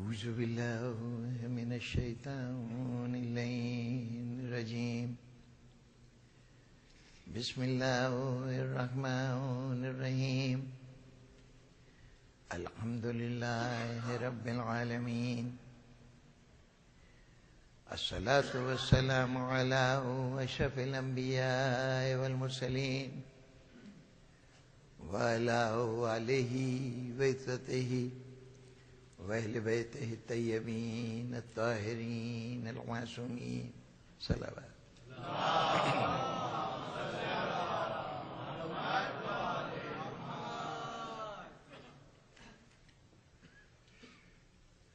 أعوذ بالله من الشيطان اللعين الرجيم بسم الله الرحمن الرحيم الحمد لله رب العالمين الصلاة والسلام على أشرف الأنبياء والمرسلين وعلى آله وعترته وأهل بيته الطيبين الطاهرين المعصومين صلوات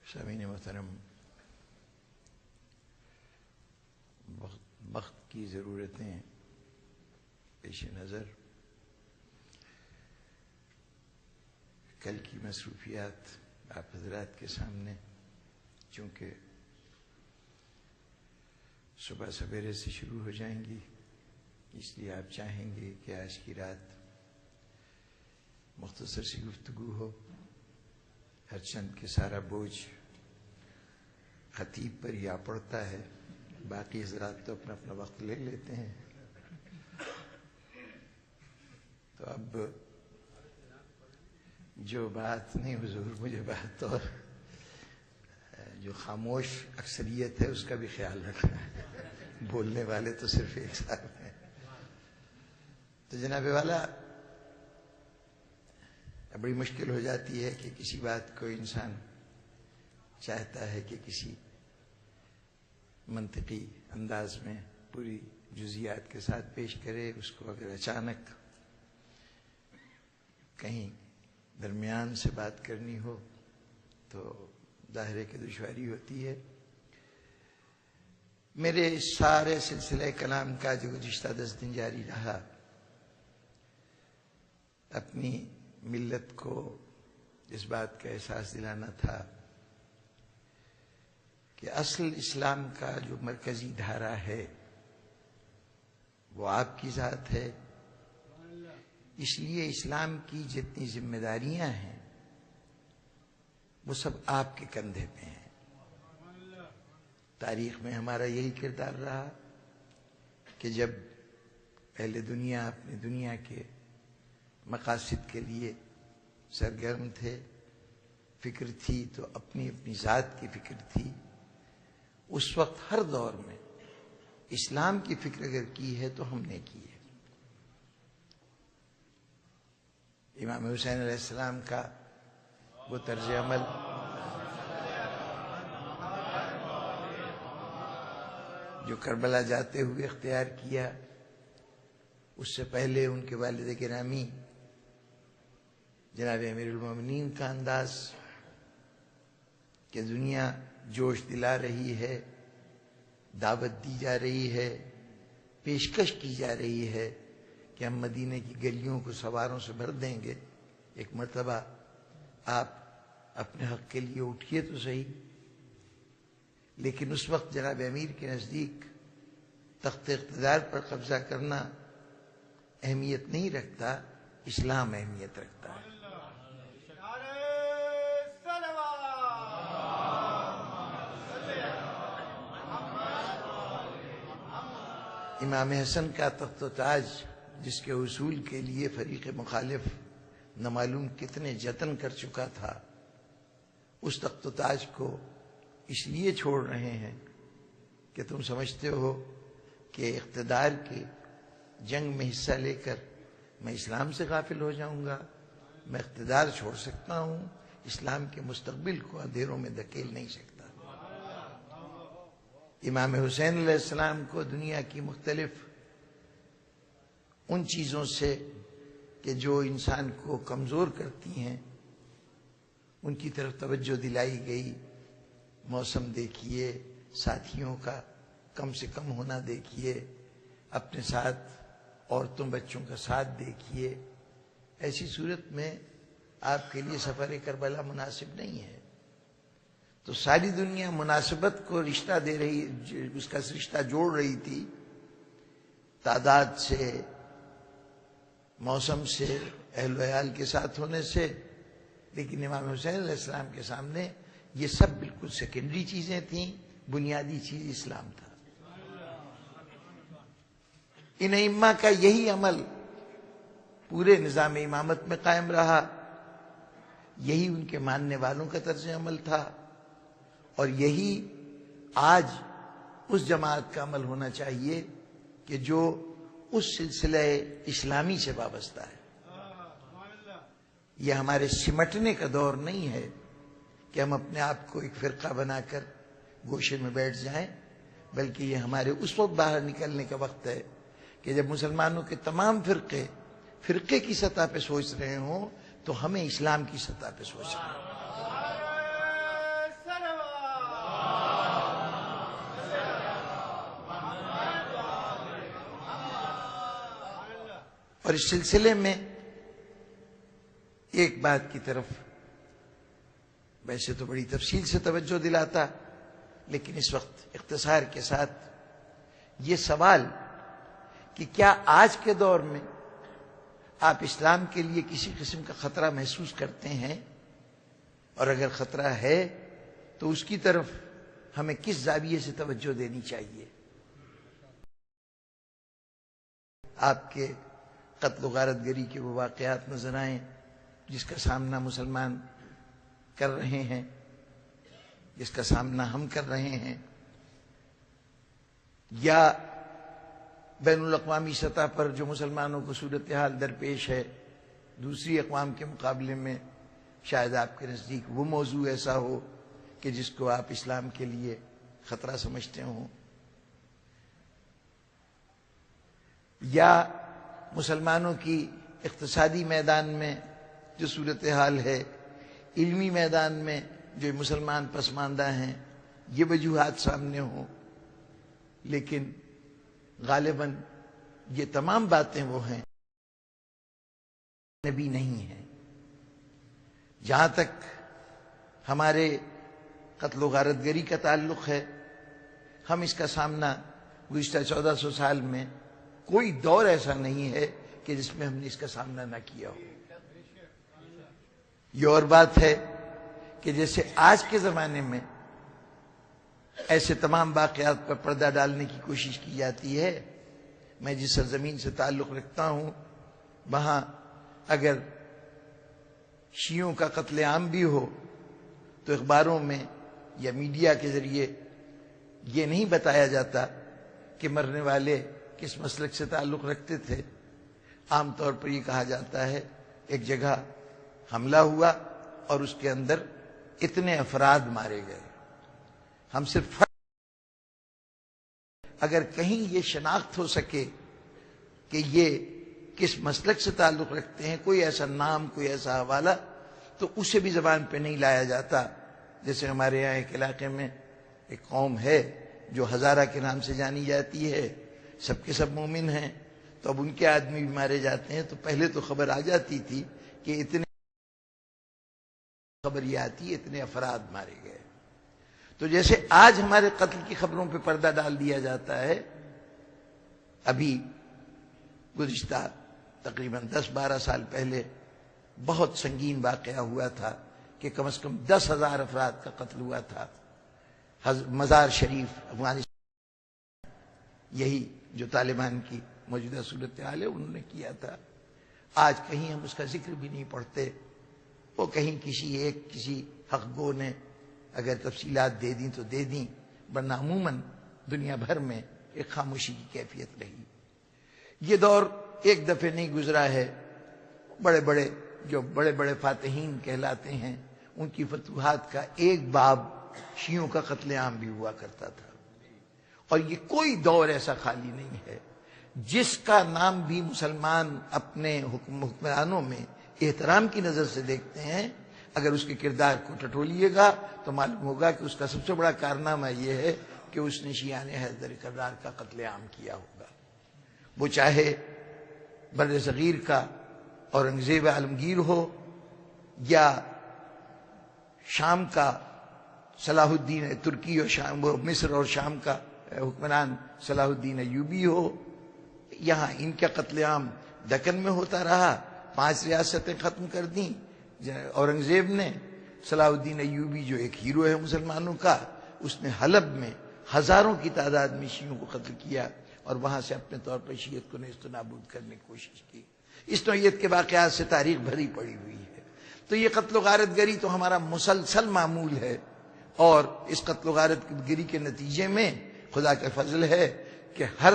سامعین محترم، وقت کی ضرورتیں پیش نظر کل کی مصروفیات آپ حضرات کے سامنے، چونکہ صبح سویرے سے شروع ہو جائیں گی، اس لیے آپ چاہیں گے کہ آج کی رات مختصر سی گفتگو ہو، ہر چند کے سارا بوجھ خطیب پر ہی آ پڑتا ہے، باقی حضرات تو اپنا اپنا وقت لے لیتے ہیں۔ تو اب جو بات نہیں حضور، مجھے بات اور جو خاموش اکثریت ہے اس کا بھی خیال رکھنا ہے، بولنے والے تو صرف ایک صاحب ہیں۔ تو جناب والا، بڑی مشکل ہو جاتی ہے کہ کسی بات کو انسان چاہتا ہے کہ کسی منطقی انداز میں پوری جزیات کے ساتھ پیش کرے، اس کو اگر اچانک کہیں درمیان سے بات کرنی ہو تو ظاہر ہے کہ دشواری ہوتی ہے۔ میرے سارے سلسلہ کلام کا جو گزشتہ 10 دن جاری رہا، اپنی ملت کو اس بات کا احساس دلانا تھا کہ اصل اسلام کا جو مرکزی دھارا ہے وہ آپ کی ذات ہے، اس لیے اسلام کی جتنی ذمہ داریاں ہیں وہ سب آپ کے کندھے پہ ہیں۔ تاریخ میں ہمارا یہی کردار رہا کہ جب اہل دنیا اپنی دنیا کے مقاصد کے لیے سرگرم تھے، فکر تھی تو اپنی اپنی ذات کی فکر تھی، اس وقت ہر دور میں اسلام کی فکر اگر کی ہے تو ہم نے کی ہے۔ امام حسین علیہ السلام کا وہ طرز عمل جو کربلا جاتے ہوئے اختیار کیا، اس سے پہلے ان کے والد گرامی جناب امیر المومنین کا انداز کہ دنیا جوش دلا رہی ہے، دعوت دی جا رہی ہے، پیشکش کی جا رہی ہے کہ ہم مدینے کی گلیوں کو سواروں سے بھر دیں گے، ایک مرتبہ آپ اپنے حق کے لیے اٹھیے تو صحیح۔ لیکن اس وقت جناب امیر کے نزدیک تخت اقتدار پر قبضہ کرنا اہمیت نہیں رکھتا، اسلام اہمیت رکھتا ہے۔ امام حسن کا تخت و تاج، جس کے حصول کے لیے فریق مخالف نہ معلوم کتنے جتن کر چکا تھا، اس تخت و تاج کو اس لیے چھوڑ رہے ہیں کہ تم سمجھتے ہو کہ اقتدار کی جنگ میں حصہ لے کر میں اسلام سے غافل ہو جاؤں گا، میں اقتدار چھوڑ سکتا ہوں، اسلام کے مستقبل کو اندھیروں میں دھکیل نہیں سکتا۔ امام حسین علیہ السلام کو دنیا کی مختلف ان چیزوں سے کہ جو انسان کو کمزور کرتی ہیں ان کی طرف توجہ دلائی گئی۔ موسم دیکھیے، ساتھیوں کا کم سے کم ہونا دیکھیے، اپنے ساتھ عورتوں بچوں کا ساتھ دیکھیے۔ ایسی صورت میں آپ کے لیے سفر کربلا مناسب نہیں ہے۔ تو ساری دنیا مناسبت کو رشتہ دے رہی، اس کا رشتہ جوڑ رہی تھی، تعداد سے، موسم سے، اہل و عیال کے ساتھ ہونے سے، لیکن امام حسین علیہ السلام کے سامنے یہ سب بالکل سیکنڈری چیزیں تھیں، بنیادی چیز اسلام تھا۔ ان ائمہ کا یہی عمل پورے نظام امامت میں قائم رہا، یہی ان کے ماننے والوں کا طرز عمل تھا، اور یہی آج اس جماعت کا عمل ہونا چاہیے کہ جو اس سلسلہ اسلامی سے وابستہ ہے۔ یہ ہمارے سمٹنے کا دور نہیں ہے کہ ہم اپنے آپ کو ایک فرقہ بنا کر گوشے میں بیٹھ جائیں، بلکہ یہ ہمارے اس وقت باہر نکلنے کا وقت ہے کہ جب مسلمانوں کے تمام فرقے کی سطح پہ سوچ رہے ہوں تو ہمیں اسلام کی سطح پہ سوچنا ہے۔ اور اس سلسلے میں ایک بات کی طرف ویسے تو بڑی تفصیل سے توجہ دلاتا، لیکن اس وقت اختصار کے ساتھ یہ سوال کہ کیا آج کے دور میں آپ اسلام کے لیے کسی قسم کا خطرہ محسوس کرتے ہیں، اور اگر خطرہ ہے تو اس کی طرف ہمیں کس زاویے سے توجہ دینی چاہیے؟ آپ کے قتل و غارت گری کے وہ واقعات نظر آئیں جس کا سامنا مسلمان کر رہے ہیں، جس کا سامنا ہم کر رہے ہیں، یا بین الاقوامی سطح پر جو مسلمانوں کو صورتحال درپیش ہے دوسری اقوام کے مقابلے میں، شاید آپ کے نزدیک وہ موضوع ایسا ہو کہ جس کو آپ اسلام کے لیے خطرہ سمجھتے ہوں، یا مسلمانوں کی اقتصادی میدان میں جو صورتحال ہے، علمی میدان میں جو مسلمان پسماندہ ہیں، یہ وجوہات سامنے ہوں، لیکن غالباً یہ تمام باتیں وہ ہیں نبی نہیں ہیں۔ جہاں تک ہمارے قتل و غارت گری کا تعلق ہے، ہم اس کا سامنا گزشتہ 1400 سال میں کوئی دور ایسا نہیں ہے کہ جس میں ہم نے اس کا سامنا نہ کیا ہو۔ یہ اور بات ہے کہ جیسے آج کے زمانے میں ایسے تمام واقعات پر پردہ ڈالنے کی کوشش کی جاتی ہے، میں جس سرزمین سے تعلق رکھتا ہوں وہاں اگر شیعوں کا قتل عام بھی ہو تو اخباروں میں یا میڈیا کے ذریعے یہ نہیں بتایا جاتا کہ مرنے والے کس مسلک سے تعلق رکھتے تھے۔ عام طور پر یہ کہا جاتا ہے ایک جگہ حملہ ہوا اور اس کے اندر اتنے افراد مارے گئے۔ ہم صرف اگر کہیں یہ شناخت ہو سکے کہ یہ کس مسلک سے تعلق رکھتے ہیں، کوئی ایسا نام، کوئی ایسا حوالہ، تو اسے بھی زبان پہ نہیں لایا جاتا۔ جیسے ہمارے یہاں ایک علاقے میں ایک قوم ہے جو ہزارہ کے نام سے جانی جاتی ہے، سب کے سب مومن ہیں، تو اب ان کے آدمی بھی مارے جاتے ہیں تو پہلے تو خبر آ جاتی تھی کہ اتنے خبر یہ آتی اتنے افراد مارے گئے۔ تو جیسے آج ہمارے قتل کی خبروں پہ پردہ ڈال دیا جاتا ہے، ابھی گزشتہ تقریباً 10-12 سال پہلے بہت سنگین واقعہ ہوا تھا کہ کم از کم 10,000 افراد کا قتل ہوا تھا مزار شریف افغانستان، یہی جو طالبان کی موجودہ صورتحال ہے انہوں نے کیا تھا۔ آج کہیں ہم اس کا ذکر بھی نہیں پڑھتے، وہ کہیں کسی حق گو نے اگر تفصیلات دے دیں تو دے دیں، ورنہ عموماً دنیا بھر میں ایک خاموشی کی کیفیت رہی۔ یہ دور ایک دفعہ نہیں گزرا ہے، بڑے بڑے فاتحین کہلاتے ہیں ان کی فتوحات کا ایک باب شیعوں کا قتل عام بھی ہوا کرتا تھا، اور یہ کوئی دور ایسا خالی نہیں ہے جس کا نام بھی مسلمان اپنے حکمرانوں میں احترام کی نظر سے دیکھتے ہیں۔ اگر اس کے کردار کو ٹٹولیے گا تو معلوم ہوگا کہ اس کا سب سے بڑا کارنامہ یہ ہے کہ اس نے شیعان حیدر کرار کا قتل عام کیا ہوگا، وہ چاہے بر صغیر کا اورنگزیب عالمگیر ہو یا شام کا صلاح الدین ترکی اور شام مصر اور شام کا حکمران صلاح الدین ایوبی ہو۔ یہاں ان کا قتل عام دکن میں ہوتا رہا، 5 ریاستیں ختم کر دیں اورنگزیب نے، صلاح الدین ایوبی جو ایک ہیرو ہے مسلمانوں کا، اس نے حلب میں ہزاروں کی تعداد میں شیعوں کو قتل کیا اور وہاں سے اپنے طور پر شیعت کو نیست و نابود کرنے کی کوشش کی۔ اس نوعیت کے واقعات سے تاریخ بھری پڑی ہوئی ہے۔ تو یہ قتل و غارت گری تو ہمارا مسلسل معمول ہے، اور اس قتل و غارت گری کے نتیجے میں خدا کا فضل ہے کہ ہر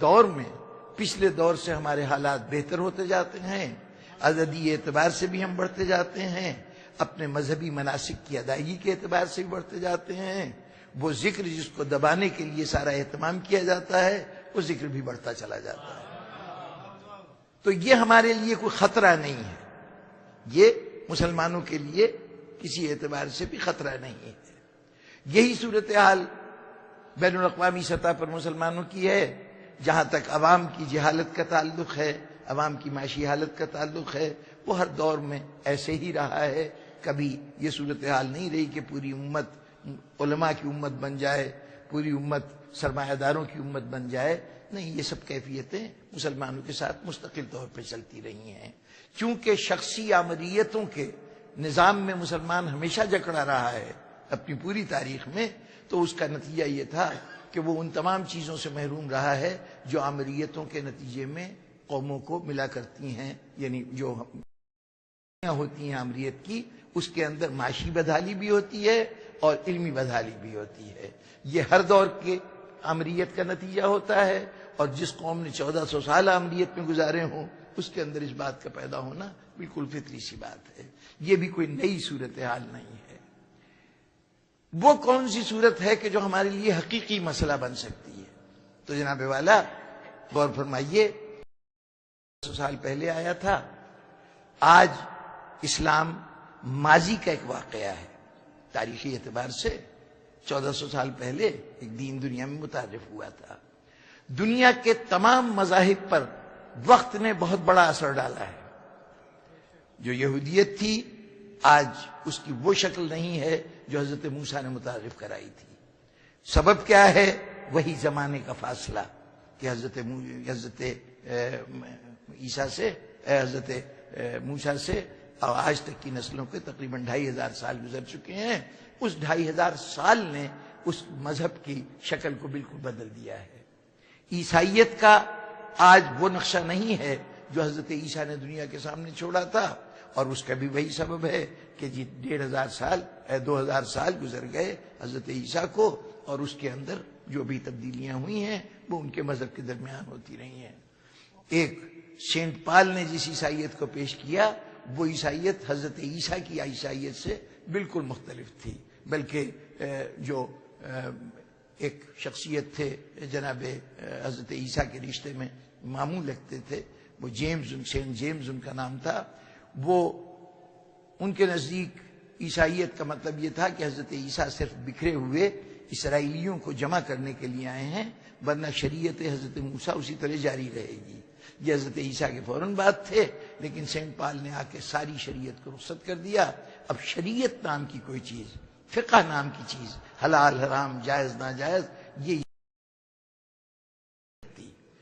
دور میں پچھلے دور سے ہمارے حالات بہتر ہوتے جاتے ہیں، عددی اعتبار سے بھی ہم بڑھتے جاتے ہیں، اپنے مذہبی مناسک کی ادائیگی کے اعتبار سے بھی بڑھتے جاتے ہیں، وہ ذکر جس کو دبانے کے لیے سارا اہتمام کیا جاتا ہے وہ ذکر بھی بڑھتا چلا جاتا ہے۔ تو یہ ہمارے لیے کوئی خطرہ نہیں ہے، یہ مسلمانوں کے لیے کسی اعتبار سے بھی خطرہ نہیں ہے۔ یہی صورتحال بین الاقوامی سطح پر مسلمانوں کی ہے۔ جہاں تک عوام کی جہالت کا تعلق ہے، عوام کی معاشی حالت کا تعلق ہے، وہ ہر دور میں ایسے ہی رہا ہے۔ کبھی یہ صورتحال نہیں رہی کہ پوری امت علماء کی امت بن جائے، پوری امت سرمایہ داروں کی امت بن جائے، نہیں، یہ سب کیفیتیں مسلمانوں کے ساتھ مستقل طور پر چلتی رہی ہیں۔ چونکہ شخصی آمریتوں کے نظام میں مسلمان ہمیشہ جکڑا رہا ہے اپنی پوری تاریخ میں، تو اس کا نتیجہ یہ تھا کہ وہ ان تمام چیزوں سے محروم رہا ہے جو آمریتوں کے نتیجے میں قوموں کو ملا کرتی ہیں، یعنی جو ہوتی ہیں آمریت کی، اس کے اندر معاشی بدحالی بھی ہوتی ہے اور علمی بدحالی بھی ہوتی ہے۔ یہ ہر دور کے آمریت کا نتیجہ ہوتا ہے، اور جس قوم نے 1400 سال آمریت میں گزارے ہوں اس کے اندر اس بات کا پیدا ہونا بالکل فطری سی بات ہے۔ یہ بھی کوئی نئی صورتحال نہیں ہے۔ وہ کون سی صورت ہے کہ جو ہمارے لیے حقیقی مسئلہ بن سکتی ہے؟ تو جناب والا غور فرمائیے، 100 سال پہلے آیا تھا، آج اسلام ماضی کا ایک واقعہ ہے۔ تاریخی اعتبار سے 1400 سال پہلے ایک دین دنیا میں متعارف ہوا تھا۔ دنیا کے تمام مذاہب پر وقت نے بہت بڑا اثر ڈالا ہے۔ جو یہودیت تھی آج اس کی وہ شکل نہیں ہے جو حضرت موسیٰ نے متعارف کرائی تھی۔ سبب کیا ہے؟ وہی زمانے کا فاصلہ کہ حضرت عیسیٰ سے، حضرت موسیٰ سے اور آج تک کی نسلوں کے تقریباً 2500 سال گزر چکے ہیں۔ اس 2500 سال نے اس مذہب کی شکل کو بالکل بدل دیا ہے۔ عیسائیت کا آج وہ نقشہ نہیں ہے جو حضرت عیسیٰ نے دنیا کے سامنے چھوڑا تھا، اور اس کا بھی وہی سبب ہے کہ 2000 سال گزر گئے حضرت عیسیٰ کو، اور اس کے اندر جو بھی تبدیلیاں ہوئی ہیں وہ ان کے مذہب کے درمیان ہوتی رہی ہیں۔ ایک سینٹ پال نے جس عیسائیت کو پیش کیا وہ عیسائیت حضرت عیسیٰ کی عیسائیت سے بالکل مختلف تھی، بلکہ جو ایک شخصیت تھے جناب حضرت عیسیٰ کے رشتے میں ماموں لگتے تھے، وہ سینٹ جیمز ان کا نام تھا، وہ ان کے نزدیک عیسائیت کا مطلب یہ تھا کہ حضرت عیسیٰ صرف بکھرے ہوئے اسرائیلیوں کو جمع کرنے کے لیے آئے ہیں، ورنہ شریعت حضرت موسیٰ اسی طرح جاری رہے گی۔ یہ حضرت عیسیٰ کے فوراً بعد تھے، لیکن سینٹ پال نے آ کے ساری شریعت کو رخصت کر دیا۔ اب شریعت نام کی کوئی چیز، فقہ نام کی چیز، حلال حرام جائز ناجائز، یہ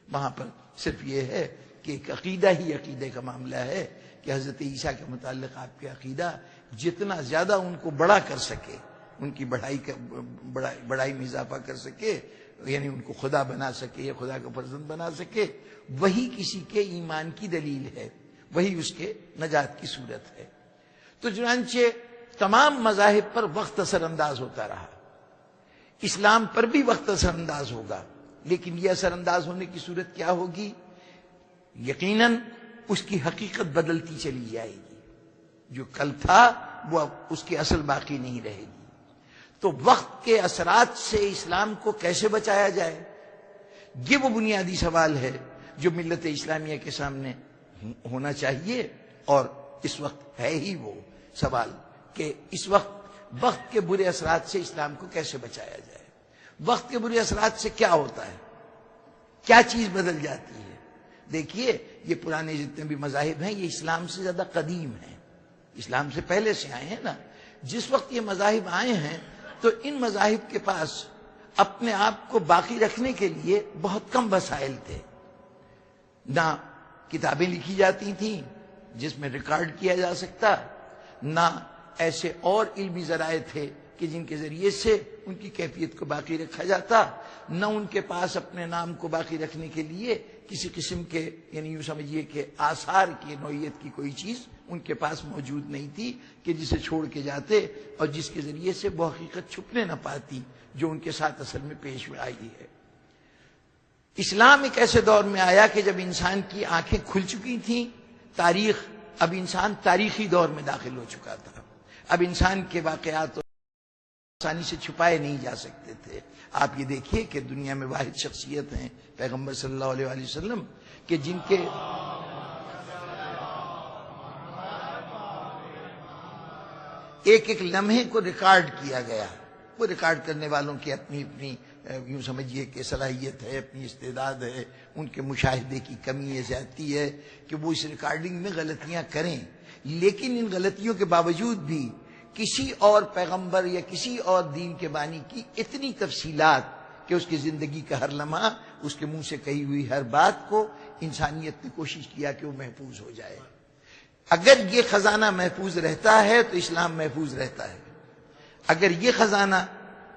وہاں پر صرف یہ ہے کہ ایک عقیدہ ہی عقیدے کا معاملہ ہے کہ حضرت عیسیٰ کے متعلق آپ کے عقیدہ جتنا زیادہ ان کو بڑا کر سکے، ان کی بڑائی میں اضافہ کر سکے، یعنی ان کو خدا بنا سکے یا خدا کا فرزند بنا سکے، وہی کسی کے ایمان کی دلیل ہے، وہی اس کے نجات کی صورت ہے۔ تو چنانچہ تمام مذاہب پر وقت اثر انداز ہوتا رہا، اسلام پر بھی وقت اثر انداز ہوگا، لیکن یہ اثر انداز ہونے کی صورت کیا ہوگی؟ یقیناً اس کی حقیقت بدلتی چلی جائے گی، جو کل تھا وہ اب اس کی اصل باقی نہیں رہے گی۔ تو وقت کے اثرات سے اسلام کو کیسے بچایا جائے، یہ وہ بنیادی سوال ہے جو ملت اسلامیہ کے سامنے ہونا چاہیے، اور اس وقت ہے ہی وہ سوال کہ اس وقت کے برے اثرات سے اسلام کو کیسے بچایا جائے۔ وقت کے برے اثرات سے کیا ہوتا ہے، کیا چیز بدل جاتی ہے؟ دیکھیے، یہ پرانے جتنے بھی مذاہب ہیں یہ اسلام سے زیادہ قدیم ہیں، اسلام سے پہلے سے آئے ہیں نا۔ جس وقت یہ مذاہب آئے ہیں تو ان مذاہب کے پاس اپنے آپ کو باقی رکھنے کے لیے بہت کم وسائل تھے۔ نہ کتابیں لکھی جاتی تھیں جس میں ریکارڈ کیا جا سکتا، نہ ایسے اور علمی ذرائع تھے کہ جن کے ذریعے سے ان کی کیفیت کو باقی رکھا جاتا، نہ ان کے پاس اپنے نام کو باقی رکھنے کے لیے کسی قسم کے یعنی یوں سمجھیے کہ آثار کی نوعیت کی کوئی چیز ان کے پاس موجود نہیں تھی کہ جسے چھوڑ کے جاتے اور جس کے ذریعے سے وہ حقیقت چھپنے نہ پاتی جو ان کے ساتھ اصل میں پیش آئی ہے۔ اسلام ایک ایسے دور میں آیا کہ جب انسان کی آنکھیں کھل چکی تھیں، اب انسان تاریخی دور میں داخل ہو چکا تھا۔ اب انسان کے واقعات آسانی سے چھپائے نہیں جا سکتے تھے۔ آپ یہ دیکھیے کہ دنیا میں واحد شخصیت ہیں پیغمبر صلی اللہ علیہ وآلہ وسلم کہ جن کے ایک ایک لمحے کو ریکارڈ کیا گیا۔ وہ ریکارڈ کرنے والوں کی اپنی اپنی یوں سمجھیے کہ صلاحیت ہے، اپنی استعداد ہے، ان کے مشاہدے کی کمی ہے، زیادتی ہے کہ وہ اس ریکارڈنگ میں غلطیاں کریں، لیکن ان غلطیوں کے باوجود بھی کسی اور پیغمبر یا کسی اور دین کے بانی کی اتنی تفصیلات کہ اس کی زندگی کا ہر لمحہ، اس کے منہ سے کہی ہوئی ہر بات کو انسانیت نے کوشش کیا کہ وہ محفوظ ہو جائے۔ اگر یہ خزانہ محفوظ رہتا ہے تو اسلام محفوظ رہتا ہے۔ اگر یہ خزانہ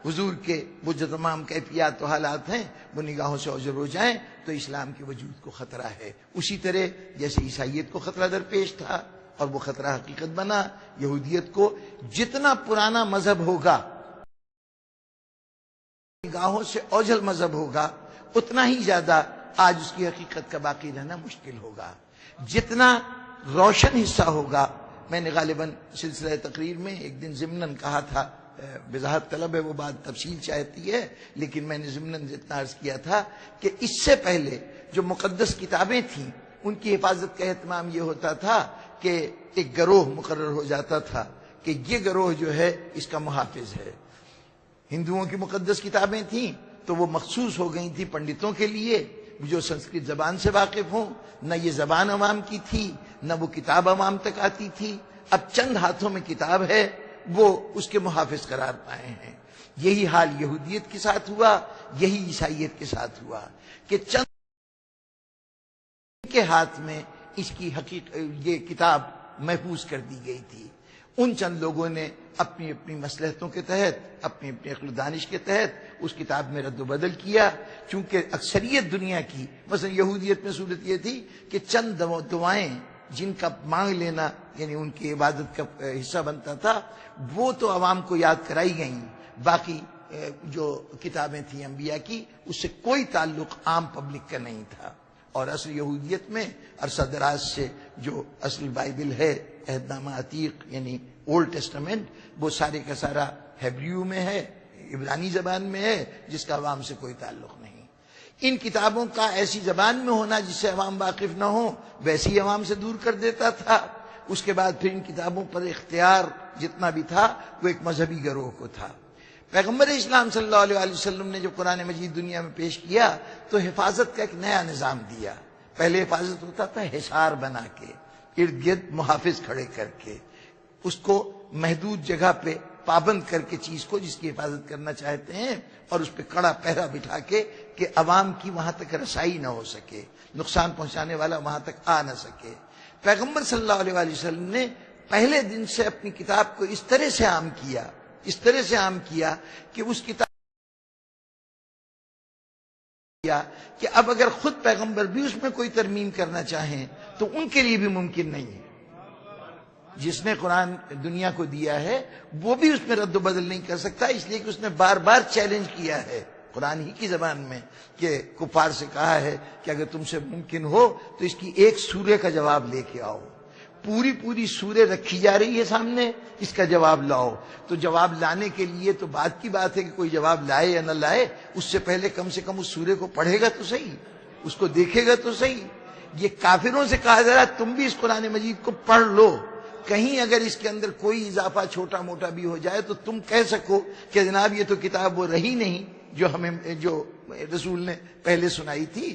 حضور کے وہ جو تمام کیفیات و حالات ہیں وہ نگاہوں سے اوجر ہو جائیں تو اسلام کے وجود کو خطرہ ہے۔ اسی طرح جیسے عیسائیت کو خطرہ درپیش تھا اور وہ خطرہ حقیقت بنا، یہودیت کو جتنا پرانا مذہب ہوگا، نگاہوں سے اوجھل مذہب ہوگا، اتنا ہی زیادہ آج اس کی حقیقت کا باقی رہنا مشکل ہوگا۔ جتنا روشن حصہ ہوگا، میں نے غالباً سلسلہ تقریر میں ایک دن ضمناً کہا تھا، وضاحت طلب ہے وہ بات تفصیل چاہتی ہے، لیکن میں نے ضمناً اتنا عرض کیا تھا کہ اس سے پہلے جو مقدس کتابیں تھیں ان کی حفاظت کا اہتمام یہ ہوتا تھا کہ ایک گروہ مقرر ہو جاتا تھا کہ یہ گروہ جو ہے اس کا محافظ ہے۔ ہندوؤں کی مقدس کتابیں تھیں تو وہ مخصوص ہو گئی تھی پنڈتوں کے لیے جو سنسکرت زبان سے واقف ہوں، نہ یہ زبان عوام کی تھی نہ وہ کتاب عوام تک آتی تھی۔ اب چند ہاتھوں میں کتاب ہے، وہ اس کے محافظ قرار پائے ہیں۔ یہی حال یہودیت کے ساتھ ہوا، یہی عیسائیت کے ساتھ ہوا کہ چند کے ہاتھ میں اس کی یہ کتاب محفوظ کر دی گئی تھی۔ ان چند لوگوں نے اپنی اپنی مصلحتوں کے تحت، اپنی اپنی عقل و دانش کے تحت اس کتاب میں رد و بدل کیا، چونکہ اکثریت دنیا کی مثلا یہودیت میں صورت یہ تھی کہ چند دعائیں جن کا مانگ لینا یعنی ان کی عبادت کا حصہ بنتا تھا وہ تو عوام کو یاد کرائی گئیں، باقی جو کتابیں تھیں انبیاء کی اس سے کوئی تعلق عام پبلک کا نہیں تھا۔ اور اصل یہودیت میں عرصہ دراز سے جو اصل بائبل ہے، عہد نامہ عتیق یعنی اولڈ ٹیسٹمنٹ، وہ سارے کا سارا ہیبریو میں ہے، عبرانی زبان میں ہے، جس کا عوام سے کوئی تعلق نہیں۔ ان کتابوں کا ایسی زبان میں ہونا جس سے عوام واقف نہ ہو ویسی عوام سے دور کر دیتا تھا۔ اس کے بعد پھر ان کتابوں پر اختیار جتنا بھی تھا وہ ایک مذہبی گروہ کو تھا۔ پیغمبر اسلام صلی اللہ علیہ وآلہ وسلم نے جو قرآن مجید دنیا میں پیش کیا تو حفاظت کا ایک نیا نظام دیا۔ پہلے حفاظت ہوتا تھا حصار بنا کے، ارد گرد محافظ کھڑے کر کے، اس کو محدود جگہ پہ پابند کر کے چیز کو جس کی حفاظت کرنا چاہتے ہیں اور اس پہ کڑا پہرا بٹھا کے کہ عوام کی وہاں تک رسائی نہ ہو سکے، نقصان پہنچانے والا وہاں تک آ نہ سکے۔ پیغمبر صلی اللہ علیہ وآلہ وسلم نے پہلے دن سے اپنی کتاب کو اس طرح سے عام کیا کہ اس کتاب کہ اب اگر خود پیغمبر بھی اس میں کوئی ترمیم کرنا چاہیں تو ان کے لیے بھی ممکن نہیں ہے۔ جس نے قرآن دنیا کو دیا ہے وہ بھی اس میں رد و بدل نہیں کر سکتا، اس لیے کہ اس نے بار بار چیلنج کیا ہے قرآن ہی کی زبان میں کہ کفار سے کہا ہے کہ اگر تم سے ممکن ہو تو اس کی ایک سورہ کا جواب لے کے آؤ۔ پوری سورہ رکھی جا رہی ہے سامنے، اس کا جواب لاؤ۔ تو جواب لانے کے لیے تو بات کی بات ہے کہ کوئی جواب لائے یا نہ لائے، اس سے پہلے کم سے کم اس سورہ کو پڑھے گا تو صحیح، اس کو دیکھے گا تو صحیح۔ یہ کافروں سے کہا جا رہا تم بھی اس قرآن مجید کو پڑھ لو، کہیں اگر اس کے اندر کوئی اضافہ چھوٹا موٹا بھی ہو جائے تو تم کہہ سکو کہ جناب یہ تو کتاب وہ رہی نہیں جو رسول نے پہلے سنائی تھی۔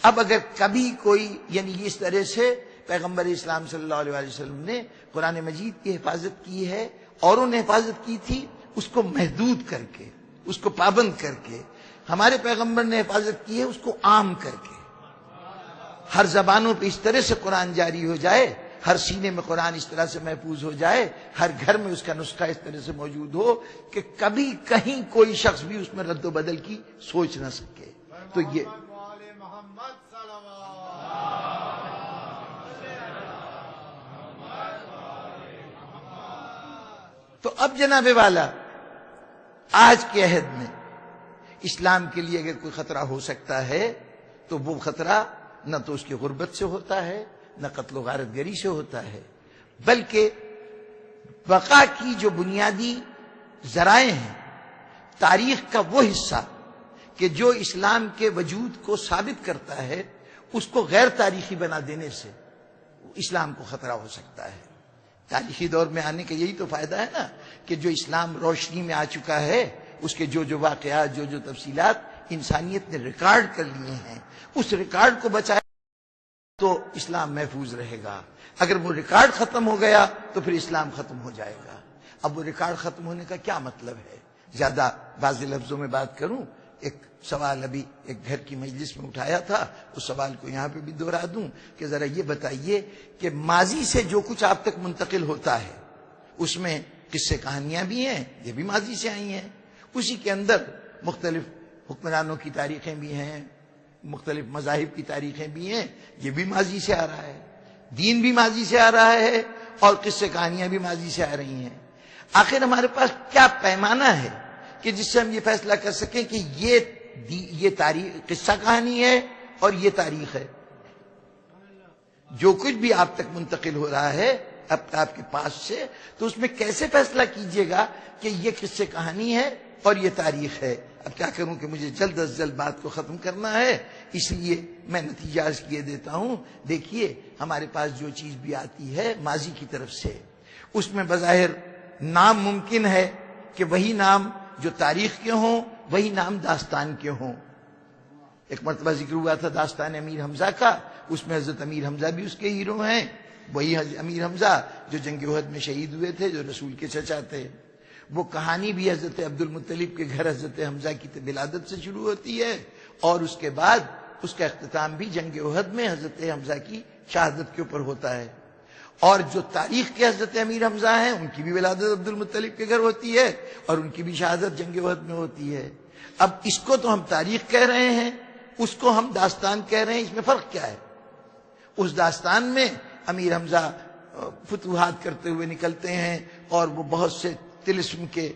اب اگر کبھی کوئی یعنی اس طرح سے پیغمبر اسلام صلی اللہ علیہ وآلہ وسلم نے قرآن مجید کی حفاظت کی ہے، اوروں نے حفاظت کی تھی اس کو محدود کر کے، اس کو پابند کر کے۔ ہمارے پیغمبر نے حفاظت کی ہے اس کو عام کر کے، ہر زبانوں پہ اس طرح سے قرآن جاری ہو جائے، ہر سینے میں قرآن اس طرح سے محفوظ ہو جائے، ہر گھر میں اس کا نسخہ اس طرح سے موجود ہو کہ کبھی کہیں کوئی شخص بھی اس میں رد و بدل کی سوچ نہ سکے. تو یہ تو اب جناب والا آج کے عہد میں اسلام کے لیے اگر کوئی خطرہ ہو سکتا ہے تو وہ خطرہ نہ تو اس کی غربت سے ہوتا ہے، نہ قتل و غارت گری سے ہوتا ہے، بلکہ بقا کی جو بنیادی ذرائع ہیں، تاریخ کا وہ حصہ کہ جو اسلام کے وجود کو ثابت کرتا ہے، اس کو غیر تاریخی بنا دینے سے اسلام کو خطرہ ہو سکتا ہے. تاریخی دور میں آنے کا یہی تو فائدہ ہے نا کہ جو اسلام روشنی میں آ چکا ہے، اس کے جو واقعات، جو تفصیلات انسانیت نے ریکارڈ کر لیے ہیں، اس ریکارڈ کو بچایا تو اسلام محفوظ رہے گا. اگر وہ ریکارڈ ختم ہو گیا تو پھر اسلام ختم ہو جائے گا. اب وہ ریکارڈ ختم ہونے کا کیا مطلب ہے؟ زیادہ واضح لفظوں میں بات کروں، ایک سوال ابھی ایک گھر کی مجلس میں اٹھایا تھا، اس سوال کو یہاں پہ بھی دوہرا دوں کہ ذرا یہ بتائیے کہ ماضی سے جو کچھ آپ تک منتقل ہوتا ہے اس میں قصے کہانیاں بھی ہیں، یہ بھی ماضی سے آئی ہیں. اسی کے اندر مختلف حکمرانوں کی تاریخیں بھی ہیں، مختلف مذاہب کی تاریخیں بھی ہیں، یہ بھی ماضی سے آ رہا ہے. دین بھی ماضی سے آ رہا ہے اور قصے کہانیاں بھی ماضی سے آ رہی ہیں. آخر ہمارے پاس کیا پیمانہ ہے کہ جس سے ہم یہ فیصلہ کر سکیں کہ یہ تاریخ قصہ کہانی ہے اور یہ تاریخ ہے؟ جو کچھ بھی آپ تک منتقل ہو رہا ہے اب آپ کے پاس سے، تو اس میں کیسے فیصلہ کیجئے گا کہ یہ قصے کہانی ہے اور یہ تاریخ ہے؟ اب کیا کروں کہ مجھے جلد از جلد بات کو ختم کرنا ہے، اس لیے میں نتیجہ عرض کیے دیتا ہوں. دیکھیے ہمارے پاس جو چیز بھی آتی ہے ماضی کی طرف سے، اس میں بظاہر نام ممکن ہے کہ وہی نام جو تاریخ کے ہوں وہی نام داستان کے ہوں. ایک مرتبہ ذکر ہوا تھا داستان امیر حمزہ کا، اس میں حضرت امیر حمزہ بھی اس کے ہیرو ہیں، وہی امیر حمزہ جو جنگ احد میں شہید ہوئے تھے، جو رسول کے چچا تھے. وہ کہانی بھی حضرت عبد المطلب کے گھر حضرت حمزہ کی ولادت سے شروع ہوتی ہے اور اس کے بعد اس کا اختتام بھی جنگ احد میں حضرت حمزہ کی شہادت کے اوپر ہوتا ہے. اور جو تاریخ کے حضرت امیر حمزہ ہیں ان کی بھی ولادت عبد المطلب کے گھر ہوتی ہے اور ان کی بھی شہادت جنگ احد میں ہوتی ہے. اب اس کو تو ہم تاریخ کہہ رہے ہیں، اس کو ہم داستان کہہ رہے ہیں، اس میں فرق کیا ہے؟ اس داستان میں امیر حمزہ فتوحات کرتے ہوئے نکلتے ہیں اور وہ بہت سے طلسم کے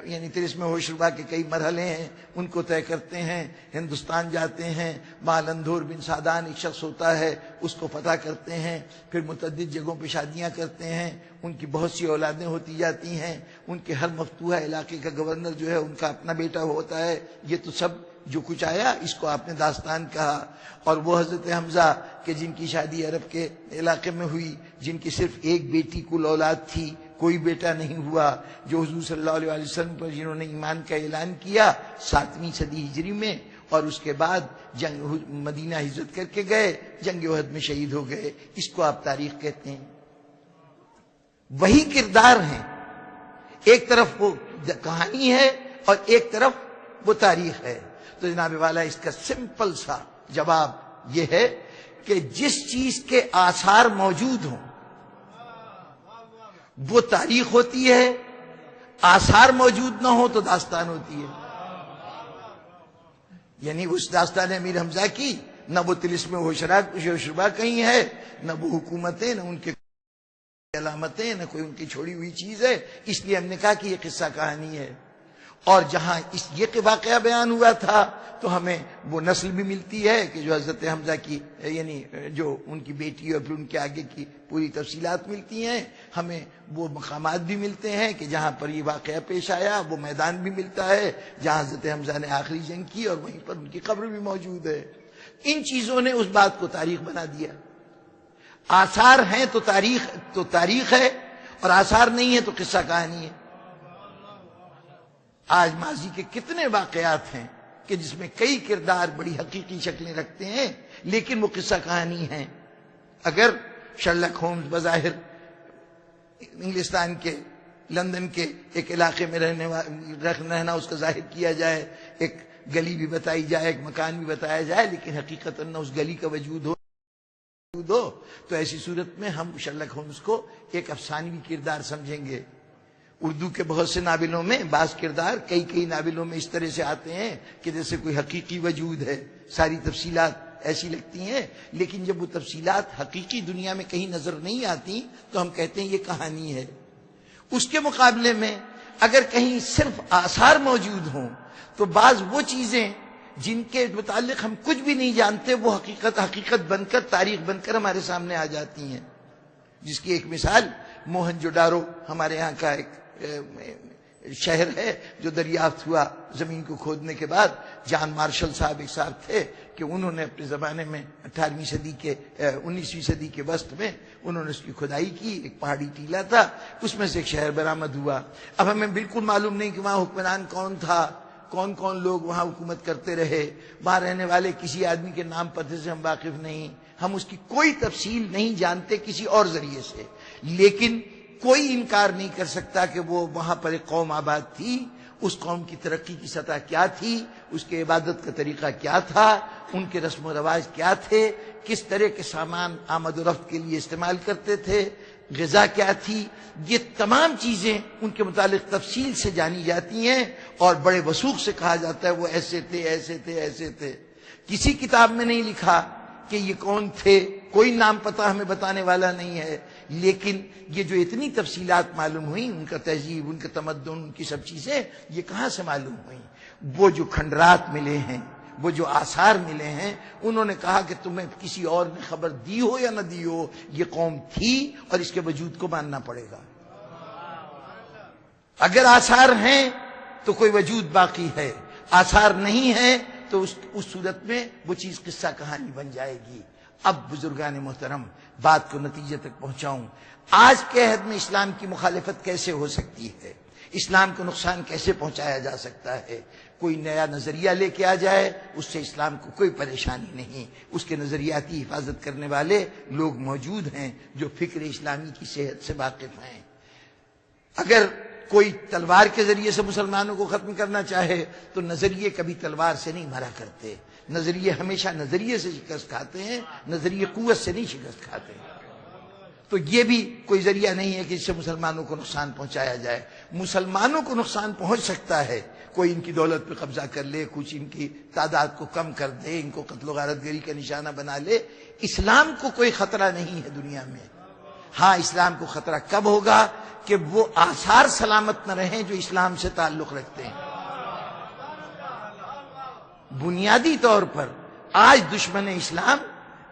یعنی طلسم ہوشربا کے کئی مرحلے ہیں، ان کو طے کرتے ہیں، ہندوستان جاتے ہیں، مالندھور بن سعدان ایک شخص ہوتا ہے، اس کو فتح کرتے ہیں، پھر متعدد جگہوں پہ شادیاں کرتے ہیں، ان کی بہت سی اولادیں ہوتی جاتی ہیں، ان کے ہر مفتوحہ علاقے کا گورنر جو ہے ان کا اپنا بیٹا ہوتا ہے. یہ تو سب جو کچھ آیا اس کو آپ نے داستان کہا. اور وہ حضرت حمزہ کہ جن کی شادی عرب کے علاقے میں ہوئی، جن کی صرف ایک بیٹی کل اولاد تھی، کوئی بیٹا نہیں ہوا، جو حضور صلی اللہ علیہ وسلم پر جنہوں نے ایمان کا اعلان کیا 7ویں صدی ہجری میں، اور اس کے بعد مدینہ ہجرت کر کے گئے، جنگ احد میں شہید ہو گئے. اس کو آپ تاریخ کہتے ہیں. وہی کردار ہیں، ایک طرف وہ کہانی ہے اور ایک طرف وہ تاریخ ہے. تو جناب والا اس کا سمپل سا جواب یہ ہے کہ جس چیز کے آثار موجود ہوں وہ تاریخ ہوتی ہے، آثار موجود نہ ہو تو داستان ہوتی ہے. یعنی اس داستان امیر حمزہ کی نہ وہ طلسم ہوشربا کہیں ہے، نہ وہ حکومتیں، نہ ان کے علامتیں، نہ کوئی ان کی چھوڑی ہوئی چیز ہے. اس لیے ہم نے کہا کہ یہ قصہ کہانی ہے. اور جہاں یہ واقعہ بیان ہوا تھا تو ہمیں وہ نسل بھی ملتی ہے کہ جو حضرت حمزہ کی یعنی جو ان کی بیٹی اور پھر ان کے آگے کی پوری تفصیلات ملتی ہیں. ہمیں وہ مقامات بھی ملتے ہیں کہ جہاں پر یہ واقعہ پیش آیا، وہ میدان بھی ملتا ہے جہاں حضرت حمزہ نے آخری جنگ کی اور وہیں پر ان کی قبر بھی موجود ہے. ان چیزوں نے اس بات کو تاریخ بنا دیا. آثار ہیں تو تاریخ ہے، اور آثار نہیں ہے تو قصہ کہانی ہے. آج ماضی کے کتنے واقعات ہیں کہ جس میں کئی کردار بڑی حقیقی شکلیں رکھتے ہیں لیکن وہ قصہ کہانی ہیں. اگر شرلک ہومز بظاہر انگلستان کے لندن کے ایک علاقے میں رہنا اس کا ظاہر کیا جائے، ایک گلی بھی بتائی جائے، ایک مکان بھی بتایا جائے، لیکن حقیقتاً نہ اس گلی کا وجود ہو تو ایسی صورت میں ہم شرلک ہومز کو ایک افسانوی کردار سمجھیں گے. اردو کے بہت سے ناولوں میں بعض کردار کئی ناولوں میں اس طرح سے آتے ہیں کہ جیسے کوئی حقیقی وجود ہے، ساری تفصیلات ایسی لگتی ہیں، لیکن جب وہ تفصیلات حقیقی دنیا میں کہیں نظر نہیں آتی تو ہم کہتے ہیں یہ کہانی ہے. اس کے مقابلے میں اگر کہیں صرف آثار موجود ہوں تو بعض وہ چیزیں جن کے متعلق ہم کچھ بھی نہیں جانتے وہ حقیقت بن کر، تاریخ بن کر ہمارے سامنے آ جاتی ہیں. جس کی ایک مثال موہنجوڈارو ہمارے یہاں کا ایک شہر ہے جو دریافت ہوا زمین کو کھودنے کے بعد. جان مارشل صاحب ایک صاحب تھے کہ انہوں نے اپنے زمانے میں 19ویں صدی کے وسط میں انہوں نے اس کی کھدائی کی. ایک پہاڑی ٹیلا تھا، اس میں سے ایک شہر برآمد ہوا. اب ہمیں بالکل معلوم نہیں کہ وہاں حکمران کون تھا، کون لوگ وہاں حکومت کرتے رہے، وہاں رہنے والے کسی آدمی کے نام پتے سے ہم واقف نہیں، ہم اس کی کوئی تفصیل نہیں جانتے کسی اور ذریعے سے. لیکن کوئی انکار نہیں کر سکتا کہ وہ وہاں پر ایک قوم آباد تھی. اس قوم کی ترقی کی سطح کیا تھی، اس کے عبادت کا طریقہ کیا تھا، ان کے رسم و رواج کیا تھے، کس طرح کے سامان آمد و رفت کے لیے استعمال کرتے تھے، غذا کیا تھی، یہ تمام چیزیں ان کے متعلق تفصیل سے جانی جاتی ہیں اور بڑے وثوق سے کہا جاتا ہے وہ ایسے تھے ایسے تھے ایسے تھے. کسی کتاب میں نہیں لکھا کہ یہ کون تھے، کوئی نام پتہ ہمیں بتانے والا نہیں ہے. لیکن یہ جو اتنی تفصیلات معلوم ہوئیں، ان کا تہذیب، ان کا تمدن، ان کی سب چیزیں، یہ کہاں سے معلوم ہوئیں؟ وہ جو کھنڈرات ملے ہیں، وہ جو آثار ملے ہیں، انہوں نے کہا کہ تمہیں کسی اور نے خبر دی ہو یا نہ دی ہو، یہ قوم تھی اور اس کے وجود کو ماننا پڑے گا. اگر آثار ہیں تو کوئی وجود باقی ہے، آثار نہیں ہیں تو اس صورت میں وہ چیز قصہ کہانی بن جائے گی. اب بزرگان محترم بات کو نتیجے تک پہنچاؤں. آج کے عہد میں اسلام کی مخالفت کیسے ہو سکتی ہے، اسلام کو نقصان کیسے پہنچایا جا سکتا ہے؟ کوئی نیا نظریہ لے کے آ جائے اس سے اسلام کو کوئی پریشانی نہیں. اس کے نظریاتی حفاظت کرنے والے لوگ موجود ہیں جو فکر اسلامی کی صحت سے واقف ہیں. اگر کوئی تلوار کے ذریعے سے مسلمانوں کو ختم کرنا چاہے تو نظریے کبھی تلوار سے نہیں مارا کرتے. نظریے ہمیشہ نظریے سے شکست کھاتے ہیں، نظریے قوت سے نہیں شکست کھاتے. تو یہ بھی کوئی ذریعہ نہیں ہے کہ اس سے مسلمانوں کو نقصان پہنچایا جائے. مسلمانوں کو نقصان پہنچ سکتا ہے، کوئی ان کی دولت پہ قبضہ کر لے، کچھ ان کی تعداد کو کم کر دے، ان کو قتل و غارت گری کا نشانہ بنا لے. اسلام کو کوئی خطرہ نہیں ہے دنیا میں. ہاں، اسلام کو خطرہ کب ہوگا کہ وہ آثار سلامت نہ رہیں جو اسلام سے تعلق رکھتے ہیں. بنیادی طور پر آج دشمن اسلام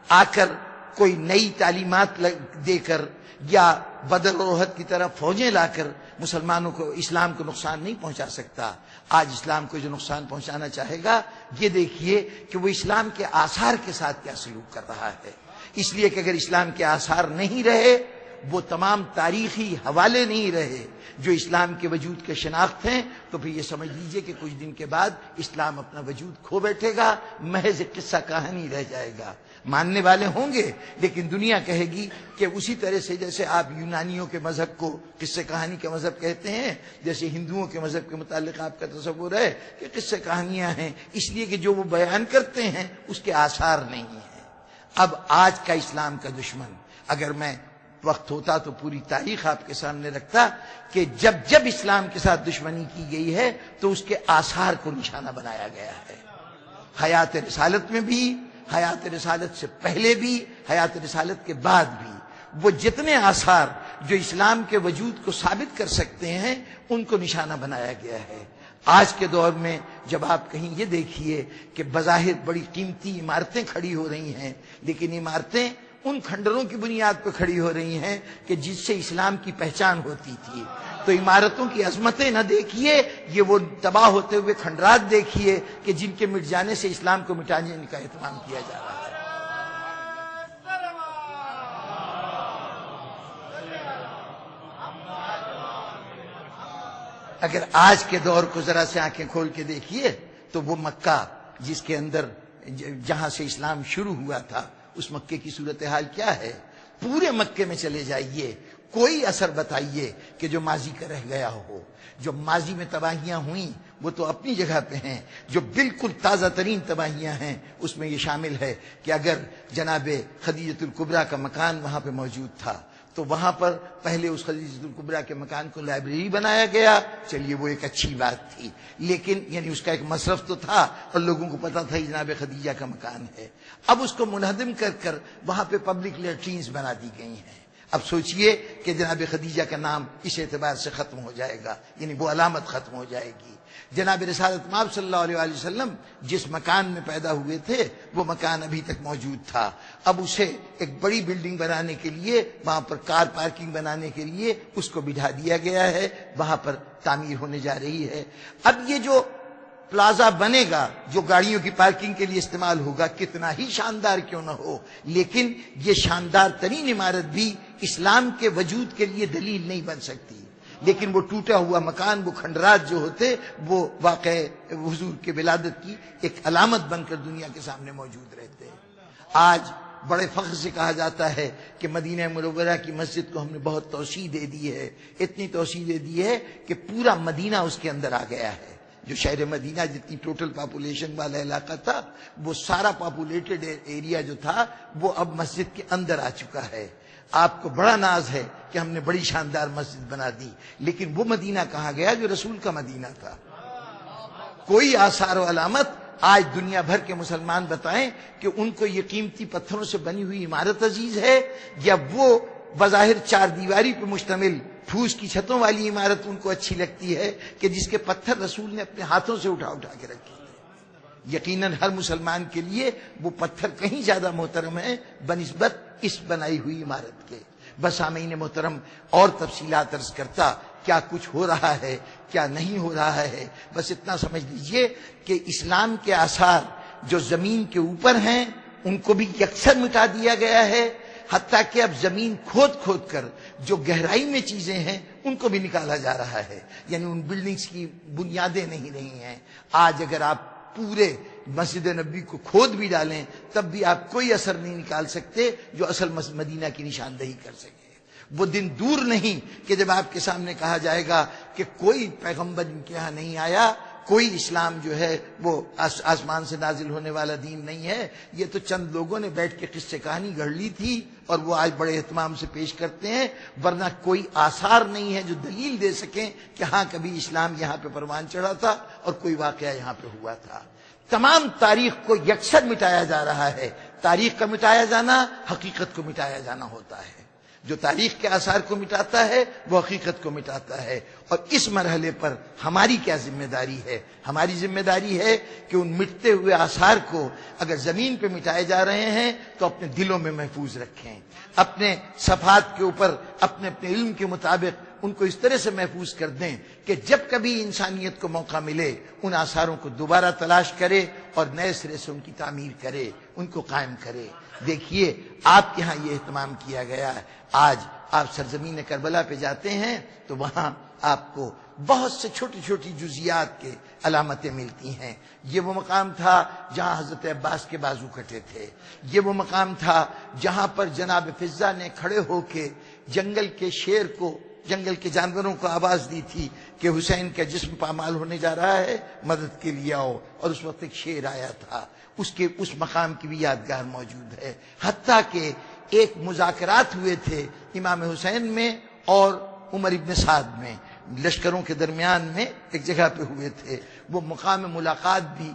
آ کر کوئی نئی تعلیمات دے کر یا بدر و احد کی طرح فوجیں لا کر مسلمانوں کو، اسلام کو نقصان نہیں پہنچا سکتا. آج اسلام کو جو نقصان پہنچانا چاہے گا یہ دیکھیے کہ وہ اسلام کے آثار کے ساتھ کیا سلوک کر رہا ہے. اس لیے کہ اگر اسلام کے آثار نہیں رہے، وہ تمام تاریخی حوالے نہیں رہے جو اسلام کے وجود کے شناخت ہیں، تو پھر یہ سمجھ لیجئے کہ کچھ دن کے بعد اسلام اپنا وجود کھو بیٹھے گا، محض قصہ کہانی رہ جائے گا. ماننے والے ہوں گے لیکن دنیا کہے گی کہ اسی طرح سے جیسے آپ یونانیوں کے مذہب کو قصے کہانی کا مذہب کہتے ہیں، جیسے ہندوؤں کے مذہب کے متعلق آپ کا تصور ہے کہ قصے کہانیاں ہیں، اس لیے کہ جو وہ بیان کرتے ہیں اس کے آثار نہیں ہیں. اب آج کا اسلام کا دشمن، اگر میں وقت ہوتا تو پوری تاریخ آپ کے سامنے رکھتا کہ جب اسلام کے ساتھ دشمنی کی گئی ہے تو اس کے آثار کو نشانہ بنایا گیا ہے. حیات رسالت میں بھی، حیات رسالت سے پہلے بھی، حیات رسالت کے بعد بھی، وہ جتنے آثار جو اسلام کے وجود کو ثابت کر سکتے ہیں ان کو نشانہ بنایا گیا ہے. آج کے دور میں جب آپ کہیں یہ دیکھیے کہ بظاہر بڑی قیمتی عمارتیں کھڑی ہو رہی ہیں، لیکن عمارتیں ان کھنڈروں کی بنیاد پہ کھڑی ہو رہی ہیں کہ جس سے اسلام کی پہچان ہوتی تھی. تو عمارتوں کی عظمتیں نہ دیکھیے، یہ وہ تباہ ہوتے ہوئے کھنڈرات دیکھیے کہ جن کے مٹ جانے سے اسلام کو مٹانے کا اہتمام کیا جا رہا ہے. اگر آج کے دور کو ذرا سے آنکھیں کھول کے دیکھیے تو وہ مکہ جس کے اندر جہاں سے اسلام شروع ہوا تھا، اس مکے کی صورتحال کیا ہے؟ پورے مکے میں چلے جائیے، کوئی اثر بتائیے کہ جو ماضی کا رہ گیا ہو. جو ماضی میں تباہیاں ہوئیں وہ تو اپنی جگہ پہ ہیں. جو بالکل تازہ ترین تباہیاں ہیں اس میں یہ شامل ہے کہ اگر جناب خدیجۃ الکبریٰ کا مکان وہاں پہ موجود تھا تو وہاں پر پہلے اس خدیجۃ الکبریٰ کے مکان کو لائبریری بنایا گیا. چلیے وہ ایک اچھی بات تھی, لیکن یعنی اس کا ایک مصرف تو تھا اور لوگوں کو پتا تھا جناب خدیجہ کا مکان ہے. اب اس کو منہدم کر وہاں پہ پبلک لیٹرینز بنا دی گئی ہیں. اب سوچئے کہ جناب خدیجہ کا نام اس اعتبار سے ختم ہو جائے گا, یعنی وہ علامت ختم ہو جائے گی. جناب رسالت مآب صلی اللہ علیہ وسلم جس مکان میں پیدا ہوئے تھے وہ مکان ابھی تک موجود تھا. اب اسے ایک بڑی بلڈنگ بنانے کے لیے, وہاں پر کار پارکنگ بنانے کے لیے اس کو بٹھا دیا گیا ہے, وہاں پر تعمیر ہونے جا رہی ہے. اب یہ جو پلازا بنے گا جو گاڑیوں کی پارکنگ کے لیے استعمال ہوگا, کتنا ہی شاندار کیوں نہ ہو, لیکن یہ شاندار ترین عمارت بھی اسلام کے وجود کے لیے دلیل نہیں بن سکتی. لیکن وہ ٹوٹا ہوا مکان, وہ کھنڈرات جو ہوتے, وہ واقع حضور کے ولادت کی ایک علامت بن کر دنیا کے سامنے موجود رہتے. آج بڑے فخر سے کہا جاتا ہے کہ مدینہ منورہ کی مسجد کو ہم نے بہت توسیع دے دی ہے. اتنی توسیع دے دی ہے کہ پورا مدینہ اس کے اندر آ گیا ہے. جو شہر مدینہ جتنی ٹوٹل پاپولیشن والا علاقہ تھا, وہ سارا پاپولیٹڈ ایریا جو تھا وہ اب مسجد کے اندر آ چکا ہے. آپ کو بڑا ناز ہے کہ ہم نے بڑی شاندار مسجد بنا دی, لیکن وہ مدینہ کہاں گیا جو رسول کا مدینہ تھا. کوئی آثار و علامت آج دنیا بھر کے مسلمان بتائیں کہ ان کو یہ قیمتی پتھروں سے بنی ہوئی عمارت عزیز ہے, یا وہ بظاہر چار دیواری پہ مشتمل پھوس کی چھتوں والی عمارت ان کو اچھی لگتی ہے کہ جس کے پتھر رسول نے اپنے ہاتھوں سے اٹھا کے رکھے. یقیناً ہر مسلمان کے لیے وہ پتھر کہیں زیادہ محترم ہے بنسبت اس بنائی ہوئی عمارت کے. بس سامعین محترم اور تفصیلات عرض کرتا کیا کچھ ہو رہا ہے کیا نہیں ہو رہا ہے, بس اتنا سمجھ لیجئے کہ اسلام کے آثار جو زمین کے اوپر ہیں ان کو بھی یکسر مٹا دیا گیا ہے, حتیٰ کہ اب زمین کھود کر جو گہرائی میں چیزیں ہیں ان کو بھی نکالا جا رہا ہے. یعنی ان بلڈنگز کی بنیادیں نہیں رہی ہیں. آج اگر آپ پورے مسجد نبی کو کھود بھی ڈالیں تب بھی آپ کوئی اثر نہیں نکال سکتے جو اصل مدینہ کی نشاندہی کر سکے. وہ دن دور نہیں کہ جب آپ کے سامنے کہا جائے گا کہ کوئی پیغمبر ان کے ہاں نہیں آیا, کوئی اسلام جو ہے وہ آسمان سے نازل ہونے والا دین نہیں ہے. یہ تو چند لوگوں نے بیٹھ کے قصے کہانی گھڑ لی تھی اور وہ آج بڑے اہتمام سے پیش کرتے ہیں, ورنہ کوئی آثار نہیں ہے جو دلیل دے سکیں کہ ہاں کبھی اسلام یہاں پہ پروان چڑھا تھا اور کوئی واقعہ یہاں پہ ہوا تھا. تمام تاریخ کو یکسر مٹایا جا رہا ہے. تاریخ کا مٹایا جانا حقیقت کو مٹایا جانا ہوتا ہے. جو تاریخ کے آثار کو مٹاتا ہے وہ حقیقت کو مٹاتا ہے. اور اس مرحلے پر ہماری کیا ذمہ داری ہے؟ ہماری ذمہ داری ہے کہ ان مٹتے ہوئے آثار کو اگر زمین پہ مٹائے جا رہے ہیں تو اپنے دلوں میں محفوظ رکھیں, اپنے صفحات کے اوپر اپنے علم کے مطابق ان کو اس طرح سے محفوظ کر دیں کہ جب کبھی انسانیت کو موقع ملے ان آثاروں کو دوبارہ تلاش کرے اور نئے سرے سے ان کی تعمیر کرے, ان کو قائم کرے. دیکھیے آپ کے ہاں یہ اہتمام کیا گیا ہے. آج آپ سرزمین کربلا پہ جاتے ہیں تو وہاں آپ کو بہت سے چھوٹی چھوٹی جزیات کے علامتیں ملتی ہیں. یہ وہ مقام تھا جہاں حضرت عباس کے بازو کٹے تھے. یہ وہ مقام تھا جہاں پر جناب فضہ نے کھڑے ہو کے جنگل کے شیر کو, جنگل کے جانوروں کو آواز دی تھی کہ حسین کا جسم پامال ہونے جا رہا ہے, مدد کے لیے آؤ. اور اس وقت ایک شیر آیا تھا, اس مقام کی بھی یادگار موجود ہے. حتیٰ کہ ایک مذاکرات ہوئے تھے امام حسین میں اور عمر ابن سعد میں, لشکروں کے درمیان میں ایک جگہ پہ ہوئے تھے. وہ مقام ملاقات بھی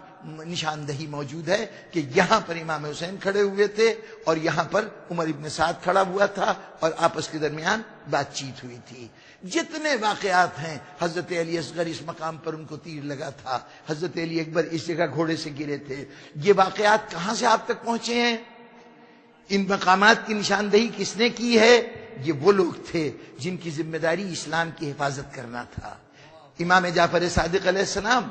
نشاندہی موجود ہے کہ یہاں پر امام حسین کھڑے ہوئے تھے اور یہاں پر عمر ابن سعد کھڑا ہوا تھا اور آپس کے درمیان بات چیت ہوئی تھی. جتنے واقعات ہیں, حضرت علی اصغر اس مقام پر ان کو تیر لگا تھا, حضرت علی اکبر اس جگہ گھوڑے سے گرے تھے. یہ واقعات کہاں سے آپ تک پہنچے ہیں؟ ان مقامات کی نشاندہی کس نے کی ہے؟ یہ وہ لوگ تھے جن کی ذمہ داری اسلام کی حفاظت کرنا تھا. امام جعفر صادق علیہ السلام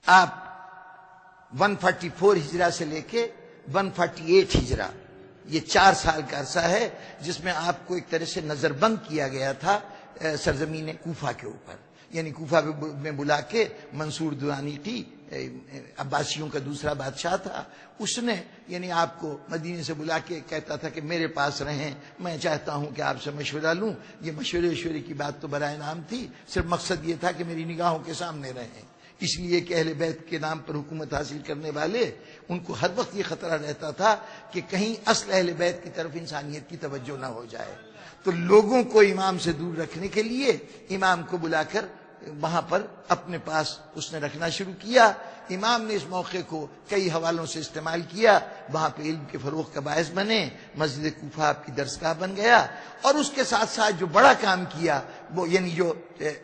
آپ 144 ہجرہ سے لے کے 148 ہجرہ یہ 4 سال کا عرصہ ہے جس میں آپ کو ایک طرح سے نظر بند کیا گیا تھا سرزمین کوفہ کے اوپر. یعنی کوفہ میں بلا کے منصور درانی کی عباسیوں کا دوسرا بادشاہ تھا، اس نے یعنی آپ کو مدینے سے بلا کے کہتا تھا کہ میرے پاس رہیں، میں چاہتا ہوں کہ آپ سے مشورہ لوں۔ یہ مشورے کی بات تو برائے نام تھی، صرف مقصد یہ تھا کہ میری نگاہوں کے سامنے رہیں، اس لیے کہ اہل بیت کے نام پر حکومت حاصل کرنے والے ان کو ہر وقت یہ خطرہ رہتا تھا کہ کہیں اصل اہل بیت کی طرف انسانیت کی توجہ نہ ہو جائے۔ تو لوگوں کو امام سے دور رکھنے کے لیے امام کو بلا کر وہاں پر اپنے پاس اس نے رکھنا شروع کیا۔ امام نے اس موقع کو کئی حوالوں سے استعمال کیا، وہاں پہ علم کے فروغ کا باعث بنے، مسجد کوفہ آپ کی درسگاہ بن گیا، اور اس کے ساتھ ساتھ جو بڑا کام کیا وہ یعنی جو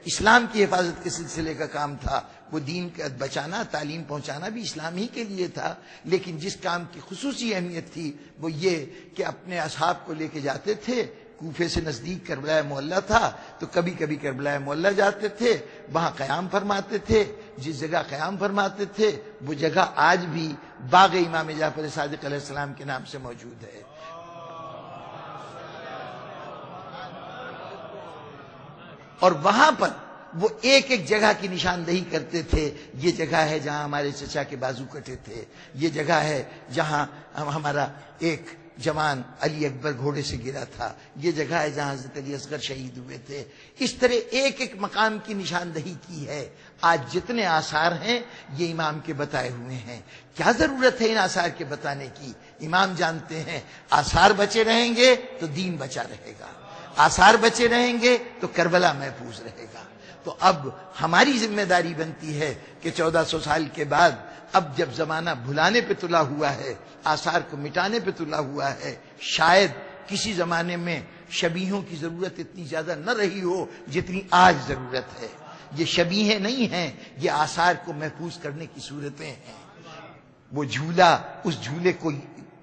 اسلام کی حفاظت کے سلسلے کا کام تھا، وہ دین کا بچانا، تعلیم پہنچانا بھی اسلام ہی کے لیے تھا، لیکن جس کام کی خصوصی اہمیت تھی وہ یہ کہ اپنے اصحاب کو لے کے جاتے تھے۔ کوفے سے نزدیک کربلا معلیٰ تھا تو کبھی کبھی کربلا معلیٰ جاتے تھے، وہاں قیام فرماتے تھے۔ جس جگہ قیام فرماتے تھے وہ جگہ آج بھی باغ امام جعفر صادق علیہ السلام کے نام سے موجود ہے۔ اور وہاں پر وہ ایک ایک جگہ کی نشاندہی کرتے تھے، یہ جگہ ہے جہاں ہمارے چچا کے بازو کٹے تھے، یہ جگہ ہے جہاں ہمارا ایک جوان علی اکبر گھوڑے سے گرا تھا، یہ جگہ ہے جہاں حضرت علی اصغر شہید ہوئے تھے۔ اس طرح ایک ایک مقام کی نشاندہی کی ہے۔ آج جتنے آثار ہیں یہ امام کے بتائے ہوئے ہیں۔ کیا ضرورت ہے ان آثار کے بتانے کی؟ امام جانتے ہیں آثار بچے رہیں گے تو دین بچا رہے گا، آثار بچے رہیں گے تو کربلا محفوظ رہے گا۔ تو اب ہماری ذمہ داری بنتی ہے کہ 1400 سال کے بعد اب جب زمانہ بھلانے پہ تلا ہوا ہے، آثار کو مٹانے پہ تلا ہوا ہے، شاید کسی زمانے میں شبیہوں کی ضرورت اتنی زیادہ نہ رہی ہو جتنی آج ضرورت ہے۔ یہ شبیہیں نہیں ہیں، یہ آثار کو محفوظ کرنے کی صورتیں ہیں۔ وہ جھولا اس جھولے کو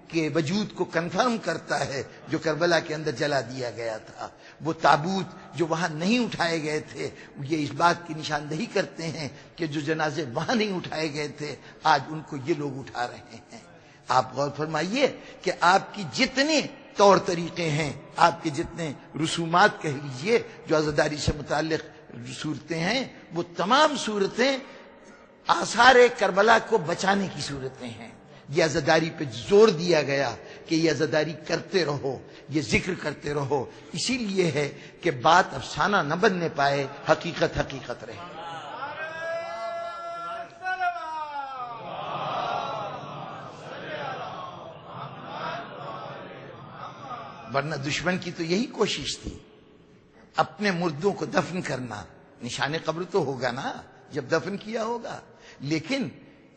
کے وجود کو کنفرم کرتا ہے جو کربلا کے اندر جلا دیا گیا تھا۔ وہ تابوت جو وہاں نہیں اٹھائے گئے تھے یہ اس بات کی نشاندہی کرتے ہیں کہ جو جنازے وہاں نہیں اٹھائے گئے تھے آج ان کو یہ لوگ اٹھا رہے ہیں۔ آپ غور فرمائیے کہ آپ کی جتنے طور طریقے ہیں، آپ کے جتنے رسومات کہہ لیجئے جو عزاداری سے متعلق صورتیں ہیں، وہ تمام صورتیں آثار کربلا کو بچانے کی صورتیں ہیں۔ یہ عزاداری پہ زور دیا گیا کہ یہ عزاداری کرتے رہو، یہ ذکر کرتے رہو، اسی لیے ہے کہ بات افسانہ نہ بننے پائے، حقیقت حقیقت رہے۔ ورنہ دشمن کی تو یہی کوشش تھی، اپنے مردوں کو دفن کرنا۔ نشان قبر تو ہوگا نا جب دفن کیا ہوگا، لیکن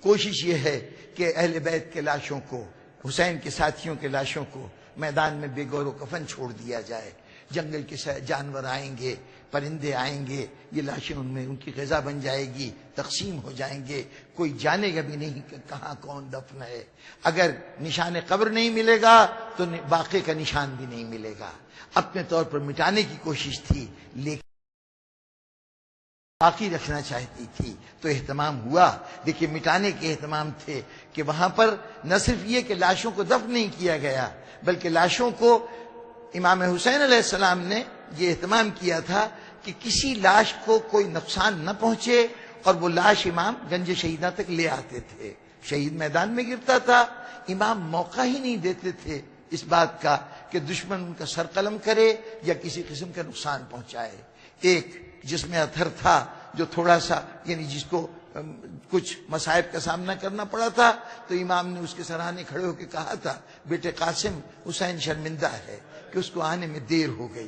کوشش یہ ہے کہ اہل بیت کے لاشوں کو، حسین کے ساتھیوں کے لاشوں کو میدان میں بے گور و کفن چھوڑ دیا جائے۔ جنگل کے جانور آئیں گے، پرندے آئیں گے، یہ لاشیں ان میں ان کی غذا بن جائے گی، تقسیم ہو جائیں گے، کوئی جانے گا بھی نہیں کہ کہاں کون دفن ہے۔ اگر نشان قبر نہیں ملے گا تو باقی کا نشان بھی نہیں ملے گا۔ اپنے طور پر مٹانے کی کوشش تھی لیکن باقی رکھنا چاہتی تھی تو اہتمام ہوا۔ دیکھیے مٹانے کے اہتمام تھے کہ وہاں پر نہ صرف یہ کہ لاشوں کو دفن نہیں کیا گیا بلکہ لاشوں کو امام حسین علیہ السلام نے یہ اہتمام کیا تھا کہ کسی لاش کو کوئی نقصان نہ پہنچے، اور وہ لاش امام گنج شہیدہ تک لے آتے تھے۔ شہید میدان میں گرتا تھا، امام موقع ہی نہیں دیتے تھے اس بات کا کہ دشمن ان کا سر قلم کرے یا کسی قسم کا نقصان پہنچائے۔ ایک جس میں اتھر تھا جو تھوڑا سا یعنی جس کو کچھ مصائب کا سامنا کرنا پڑا تھا، تو امام نے اس کے سرانے کھڑے ہو کے کہا تھا بیٹے قاسم حسین شرمندہ ہے کہ اس کو آنے میں دیر ہو گئی۔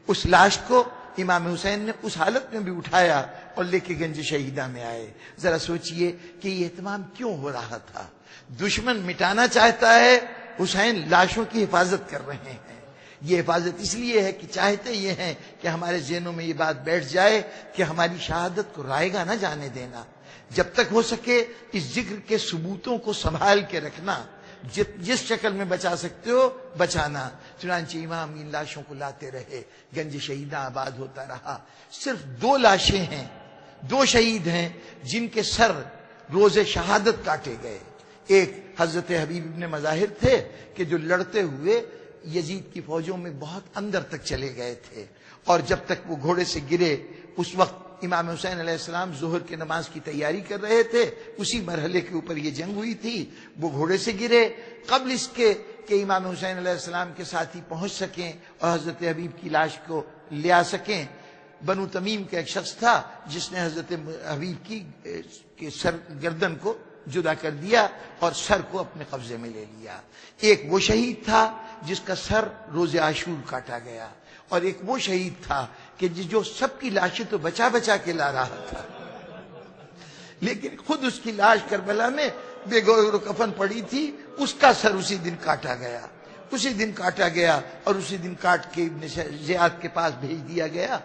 اس لاش کو امام حسین نے اس حالت میں بھی اٹھایا اور لے کے گنج شہیدہ میں آئے۔ ذرا سوچئے کہ یہ اہتمام کیوں ہو رہا تھا؟ دشمن مٹانا چاہتا ہے، حسین لاشوں کی حفاظت کر رہے ہیں۔ یہ حفاظت اس لیے ہے کہ چاہتے یہ ہیں کہ ہمارے ذہنوں میں یہ بات بیٹھ جائے کہ ہماری شہادت کو رائگاں نہ جانے دینا، جب تک ہو سکے اس ذکر کے ثبوتوں کو سنبھال کے رکھنا، جس شکل میں بچا سکتے ہو بچانا۔ چنانچہ امام ان لاشوں کو لاتے رہے، گنج شہیدہ آباد ہوتا رہا۔ صرف 2 لاشیں ہیں، 2 شہید ہیں جن کے سر روز شہادت کاٹے گئے۔ ایک حضرت حبیب ابن مظاہر تھے کہ جو لڑتے ہوئے یزید کی فوجوں میں بہت اندر تک چلے گئے تھے، اور جب تک وہ گھوڑے سے گرے اس وقت امام حسین علیہ السلام ظہر کی نماز کی تیاری کر رہے تھے، اسی مرحلے کے اوپر یہ جنگ ہوئی تھی۔ وہ گھوڑے سے گرے قبل اس کے کہ امام حسین علیہ السلام کے ساتھی پہنچ سکیں اور حضرت حبیب کی لاش کو لے آ سکیں۔ بنو تمیم کا ایک شخص تھا جس نے حضرت حبیب کی سر گردن کو جدا کر دیا اور سر کو اپنے قبضے میں لے لیا۔ ایک وہ شہید تھا جس کا سر روز عاشور کاٹا گیا، اور ایک وہ شہید تھا کہ جو سب کی لاشیں تو بچا بچا کے لا رہا تھا، لیکن خود اس کی لاش کربلا میں بے گور و کفن پڑی تھی، اس کا سر اسی دن کاٹا گیا، اسی دن کاٹا گیا، اور اسی دن کاٹ کے ابن زیاد کے پاس بھیج دیا گیا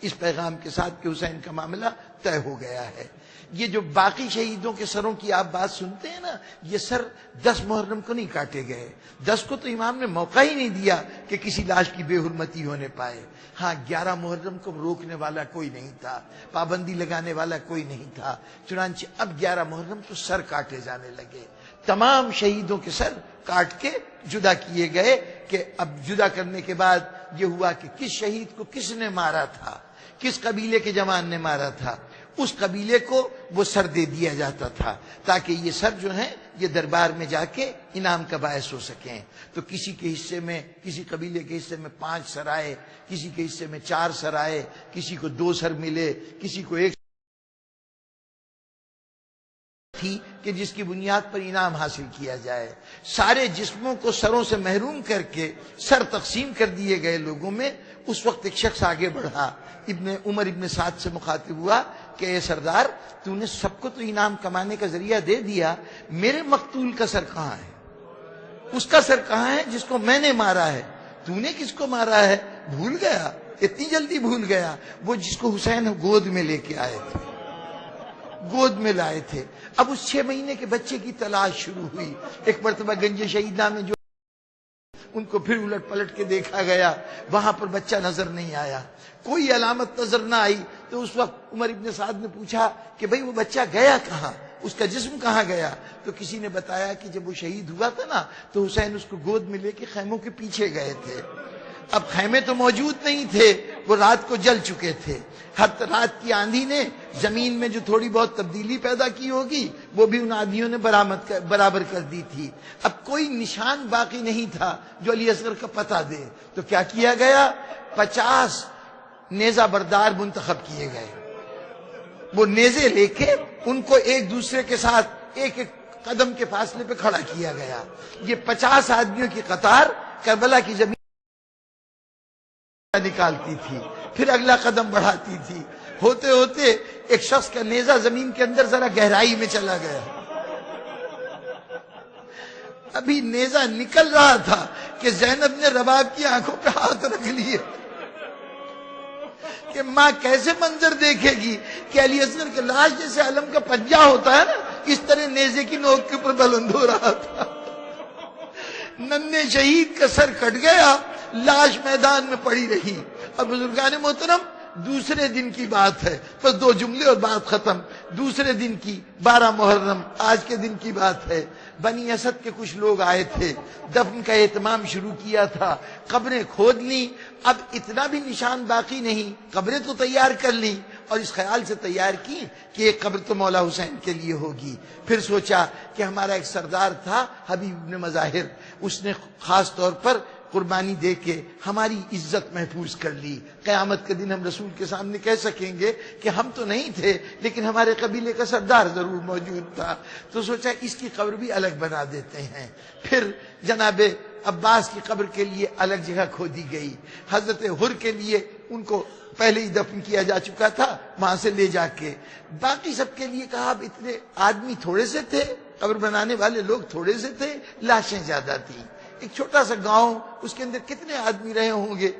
اس پیغام کے ساتھ کہ حسین کا معاملہ طے ہو گیا ہے۔ یہ جو باقی شہیدوں کے سروں کی آپ بات سنتے ہیں نا، یہ سر 10 محرم کو نہیں کاٹے گئے، 10 کو تو امام نے موقع ہی نہیں دیا کہ کسی لاش کی بے حرمتی ہونے پائے۔ ہاں 11 محرم کو روکنے والا کوئی نہیں تھا، پابندی لگانے والا کوئی نہیں تھا، چنانچہ اب 11 محرم کو سر کاٹے جانے لگے۔ تمام شہیدوں کے سر کاٹ کے جدا کیے گئے کہ اب جدا کرنے کے بعد یہ ہوا کہ کس شہید کو کس نے مارا تھا، کس قبیلے کے جوان نے مارا تھا، اس قبیلے کو وہ سر دے دیا جاتا تھا تاکہ یہ سر جو ہیں یہ دربار میں جا کے انعام کا باعث ہو سکیں۔ تو کسی کے حصے میں، کسی قبیلے کے حصے میں 5 سر آئے، کسی کے حصے میں 4 سر آئے، کسی کو 2 سر ملے، کسی کو 1 تھی کہ جس کی بنیاد پر انعام حاصل کیا جائے۔ سارے جسموں کو سروں سے محروم کر کے سر تقسیم کر دیے گئے لوگوں میں۔ اس وقت ایک شخص آگے بڑھا، عمر ابن سعد سے مخاطب ہوا کہ اے سردار، تو نے سب کو تو انعام کمانے کا ذریعہ دے دیا، میرے مقتول کا سر کہاں ہے؟ اس کا سر کہاں ہے جس کو میں نے مارا ہے؟ تو نے کس کو مارا ہے؟ بھول گیا؟ اتنی جلدی بھول گیا؟ وہ جس کو حسین گود میں لے کے آئے تھے، گود میں لائے تھے۔ اب اس 6 مہینے کے بچے کی تلاش شروع ہوئی۔ ایک مرتبہ گنج شہیدہ میں جو ان کو پھر الٹ پلٹ کے دیکھا گیا، وہاں پر بچہ نظر نہیں آیا، کوئی علامت نظر نہ آئی۔ تو اس وقت عمر ابن سعد نے پوچھا کہ بھئی وہ بچہ گیا کہاں، اس کا جسم کہاں گیا؟ تو کسی نے بتایا کہ جب وہ شہید ہوا تھا نا تو حسین اس کو گود میں لے کے خیموں کے پیچھے گئے تھے۔ اب خیمے تو موجود نہیں تھے، وہ رات کو جل چکے تھے۔ ہر رات کی آندھی نے زمین میں جو تھوڑی بہت تبدیلی پیدا کی ہوگی وہ بھی ان آندھیوں نے برابر کر دی تھی۔ اب کوئی نشان باقی نہیں تھا جو علی اصغر کا پتہ دے۔ تو کیا کیا گیا؟ 50 نیزہ بردار منتخب کیے گئے۔ وہ نیزے لے کے ان کو ایک دوسرے کے ساتھ ایک ایک قدم کے فاصلے پہ کھڑا کیا گیا۔ یہ 50 آدمیوں کی قطار کربلا کی زمین نکالتی تھی، پھر اگلا قدم بڑھاتی تھی، ہوتے ہوتے ایک شخص کا نیزہ زمین کے اندر ذرا گہرائی میں چلا گیا۔ ابھی نیزہ نکل رہا تھا کہ زینب نے رباب کی آنکھوں پہ ہاتھ رکھ لیے کہ ماں کیسے منظر دیکھے گی کہ علی اصغر کے لاش جیسے علم کا پنجہ ہوتا ہے نا، اس طرح نیزے کی نوک کے اوپر بلند ہو رہا تھا۔ ننھے شہید کا سر کٹ گیا، لاش میدان میں پڑی رہی۔ اور بزرگان محترم دوسرے دن کی بات ہے، بس 2 جملے اور بات ختم۔ دوسرے دن کی 12 محرم آج کے دن کی بات ہے۔ بنی اسد کے کچھ لوگ آئے تھے، دفن کا اہتمام شروع کیا تھا، قبریں کھود لیں۔ اب اتنا بھی نشان باقی نہیں، قبریں تو تیار کر لیں، اور اس خیال سے تیار کی کہ ایک قبر تو مولا حسین کے لیے ہوگی۔ پھر سوچا کہ ہمارا ایک سردار تھا حبیب بن مظاہر، اس نے خاص طور پر قربانی دے کے ہماری عزت محفوظ کر لی۔ قیامت کے دن ہم رسول کے سامنے کہہ سکیں گے کہ ہم تو نہیں تھے لیکن ہمارے قبیلے کا سردار ضرور موجود تھا۔ تو سوچا اس کی قبر بھی الگ بنا دیتے ہیں۔ پھر جناب عباس کی قبر کے لیے الگ جگہ کھودی گئی۔ حضرت حر کے لیے ان کو پہلے ہی دفن کیا جا چکا تھا، وہاں سے لے جا کے باقی سب کے لیے کہا۔ اب اتنے آدمی تھوڑے سے تھے، قبر بنانے والے لوگ تھوڑے سے تھے، لاشیں زیادہ تھیں۔ ایک چھوٹا سا گاؤں، اس کے اندر کتنے آدمی رہے ہوں گے؟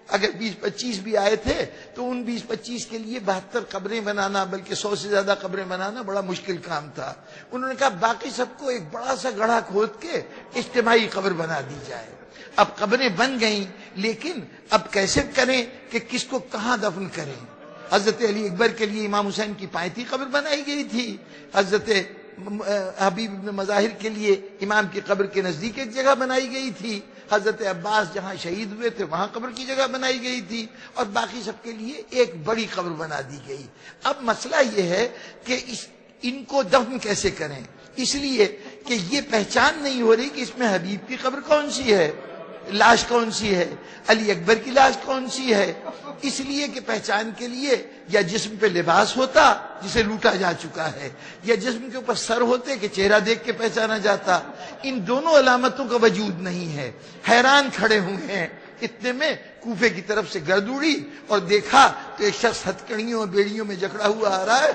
اگر 20-25 بھی آئے تھے تو ان 20-25 کے لیے 72 قبریں بنانا، بلکہ 100 سے زیادہ قبریں بنانا بڑا مشکل کام تھا۔ انہوں نے کہا باقی سب کو ایک بڑا سا گڑھا کھود کے اجتماعی قبر بنا دی جائے۔ اب قبریں بن گئیں، لیکن اب کیسے کریں کہ کس کو کہاں دفن کریں؟ حضرت علی اکبر کے لیے امام حسین کی پائتی قبر بنائی گئی تھی، حضرت حبیب بن مظاہر کے لیے امام کی قبر کے نزدیک ایک جگہ بنائی گئی تھی، حضرت عباس جہاں شہید ہوئے تھے وہاں قبر کی جگہ بنائی گئی تھی، اور باقی سب کے لیے ایک بڑی قبر بنا دی گئی۔ اب مسئلہ یہ ہے کہ ان کو دفن کیسے کریں، اس لیے کہ یہ پہچان نہیں ہو رہی کہ اس میں حبیب کی قبر کون سی ہے، لاش کون سی ہے، علی اکبر کی لاش کون سی ہے۔ اس لیے کہ پہچان کے لیے یا جسم پہ لباس ہوتا جسے لوٹا جا چکا ہے، یا جسم کے اوپر سر ہوتے کہ چہرہ دیکھ کے پہچانا جاتا، ان دونوں علامتوں کا وجود نہیں ہے۔ حیران کھڑے ہوئے ہیں، اتنے میں کوفے کی طرف سے گرد اڑی اور دیکھا تو ایک شخص ہتکڑیوں اور بیڑیوں میں جکڑا ہوا آ رہا ہے۔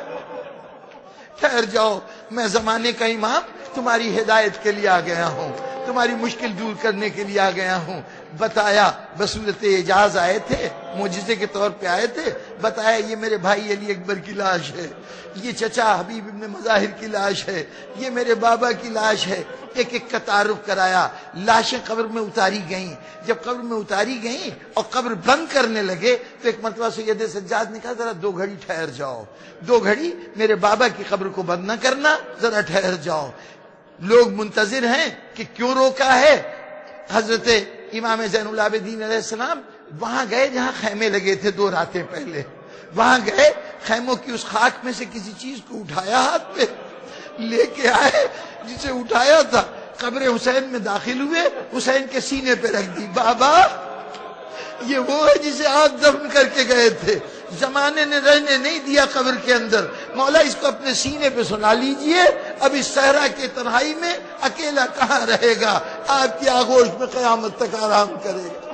ٹھہر جاؤ، میں زمانے کا امام تمہاری ہدایت کے لیے آ گیا ہوں، تمہاری مشکل دور کرنے کے لیے آ گیا ہوں۔ بتایا بصورت اعجاز آئے تھے، معجزے کے طور پہ آئے تھے، بتایا یہ میرے بھائی علی اکبر کی لاش ہے، یہ چچا حبیب ابن مظاہر کی لاش ہے، یہ میرے بابا کی لاش ہے۔ ایک ایک کا تعارف کرایا، لاشیں قبر میں اتاری گئیں۔ جب قبر میں اتاری گئیں اور قبر بند کرنے لگے تو ایک مرتبہ سید سجاد نے کہا ذرا 2 گھڑی ٹھہر جاؤ، 2 گھڑی میرے بابا کی قبر کو بند نہ کرنا، ذرا ٹھہر جاؤ۔ لوگ منتظر ہیں کہ کیوں روکا ہے۔ حضرت امام زین العابدین علیہ السلام وہاں گئے جہاں خیمے لگے تھے 2 راتیں پہلے، وہاں گئے، خیموں کی اس خاک میں سے کسی چیز کو اٹھایا، ہاتھ پہ لے کے آئے، جسے اٹھایا تھا قبر حسین میں داخل ہوئے، حسین کے سینے پہ رکھ دی۔ بابا یہ وہ ہے جسے آپ دفن کر کے گئے تھے، زمانے نے رہنے نہیں دیا قبر کے اندر، مولا اس کو اپنے سینے پہ سنا لیجئے، اب اس صحرا کے تنہائی میں اکیلا کہاں رہے گا، آپ کی آغوش میں قیامت تک آرام کرے گا۔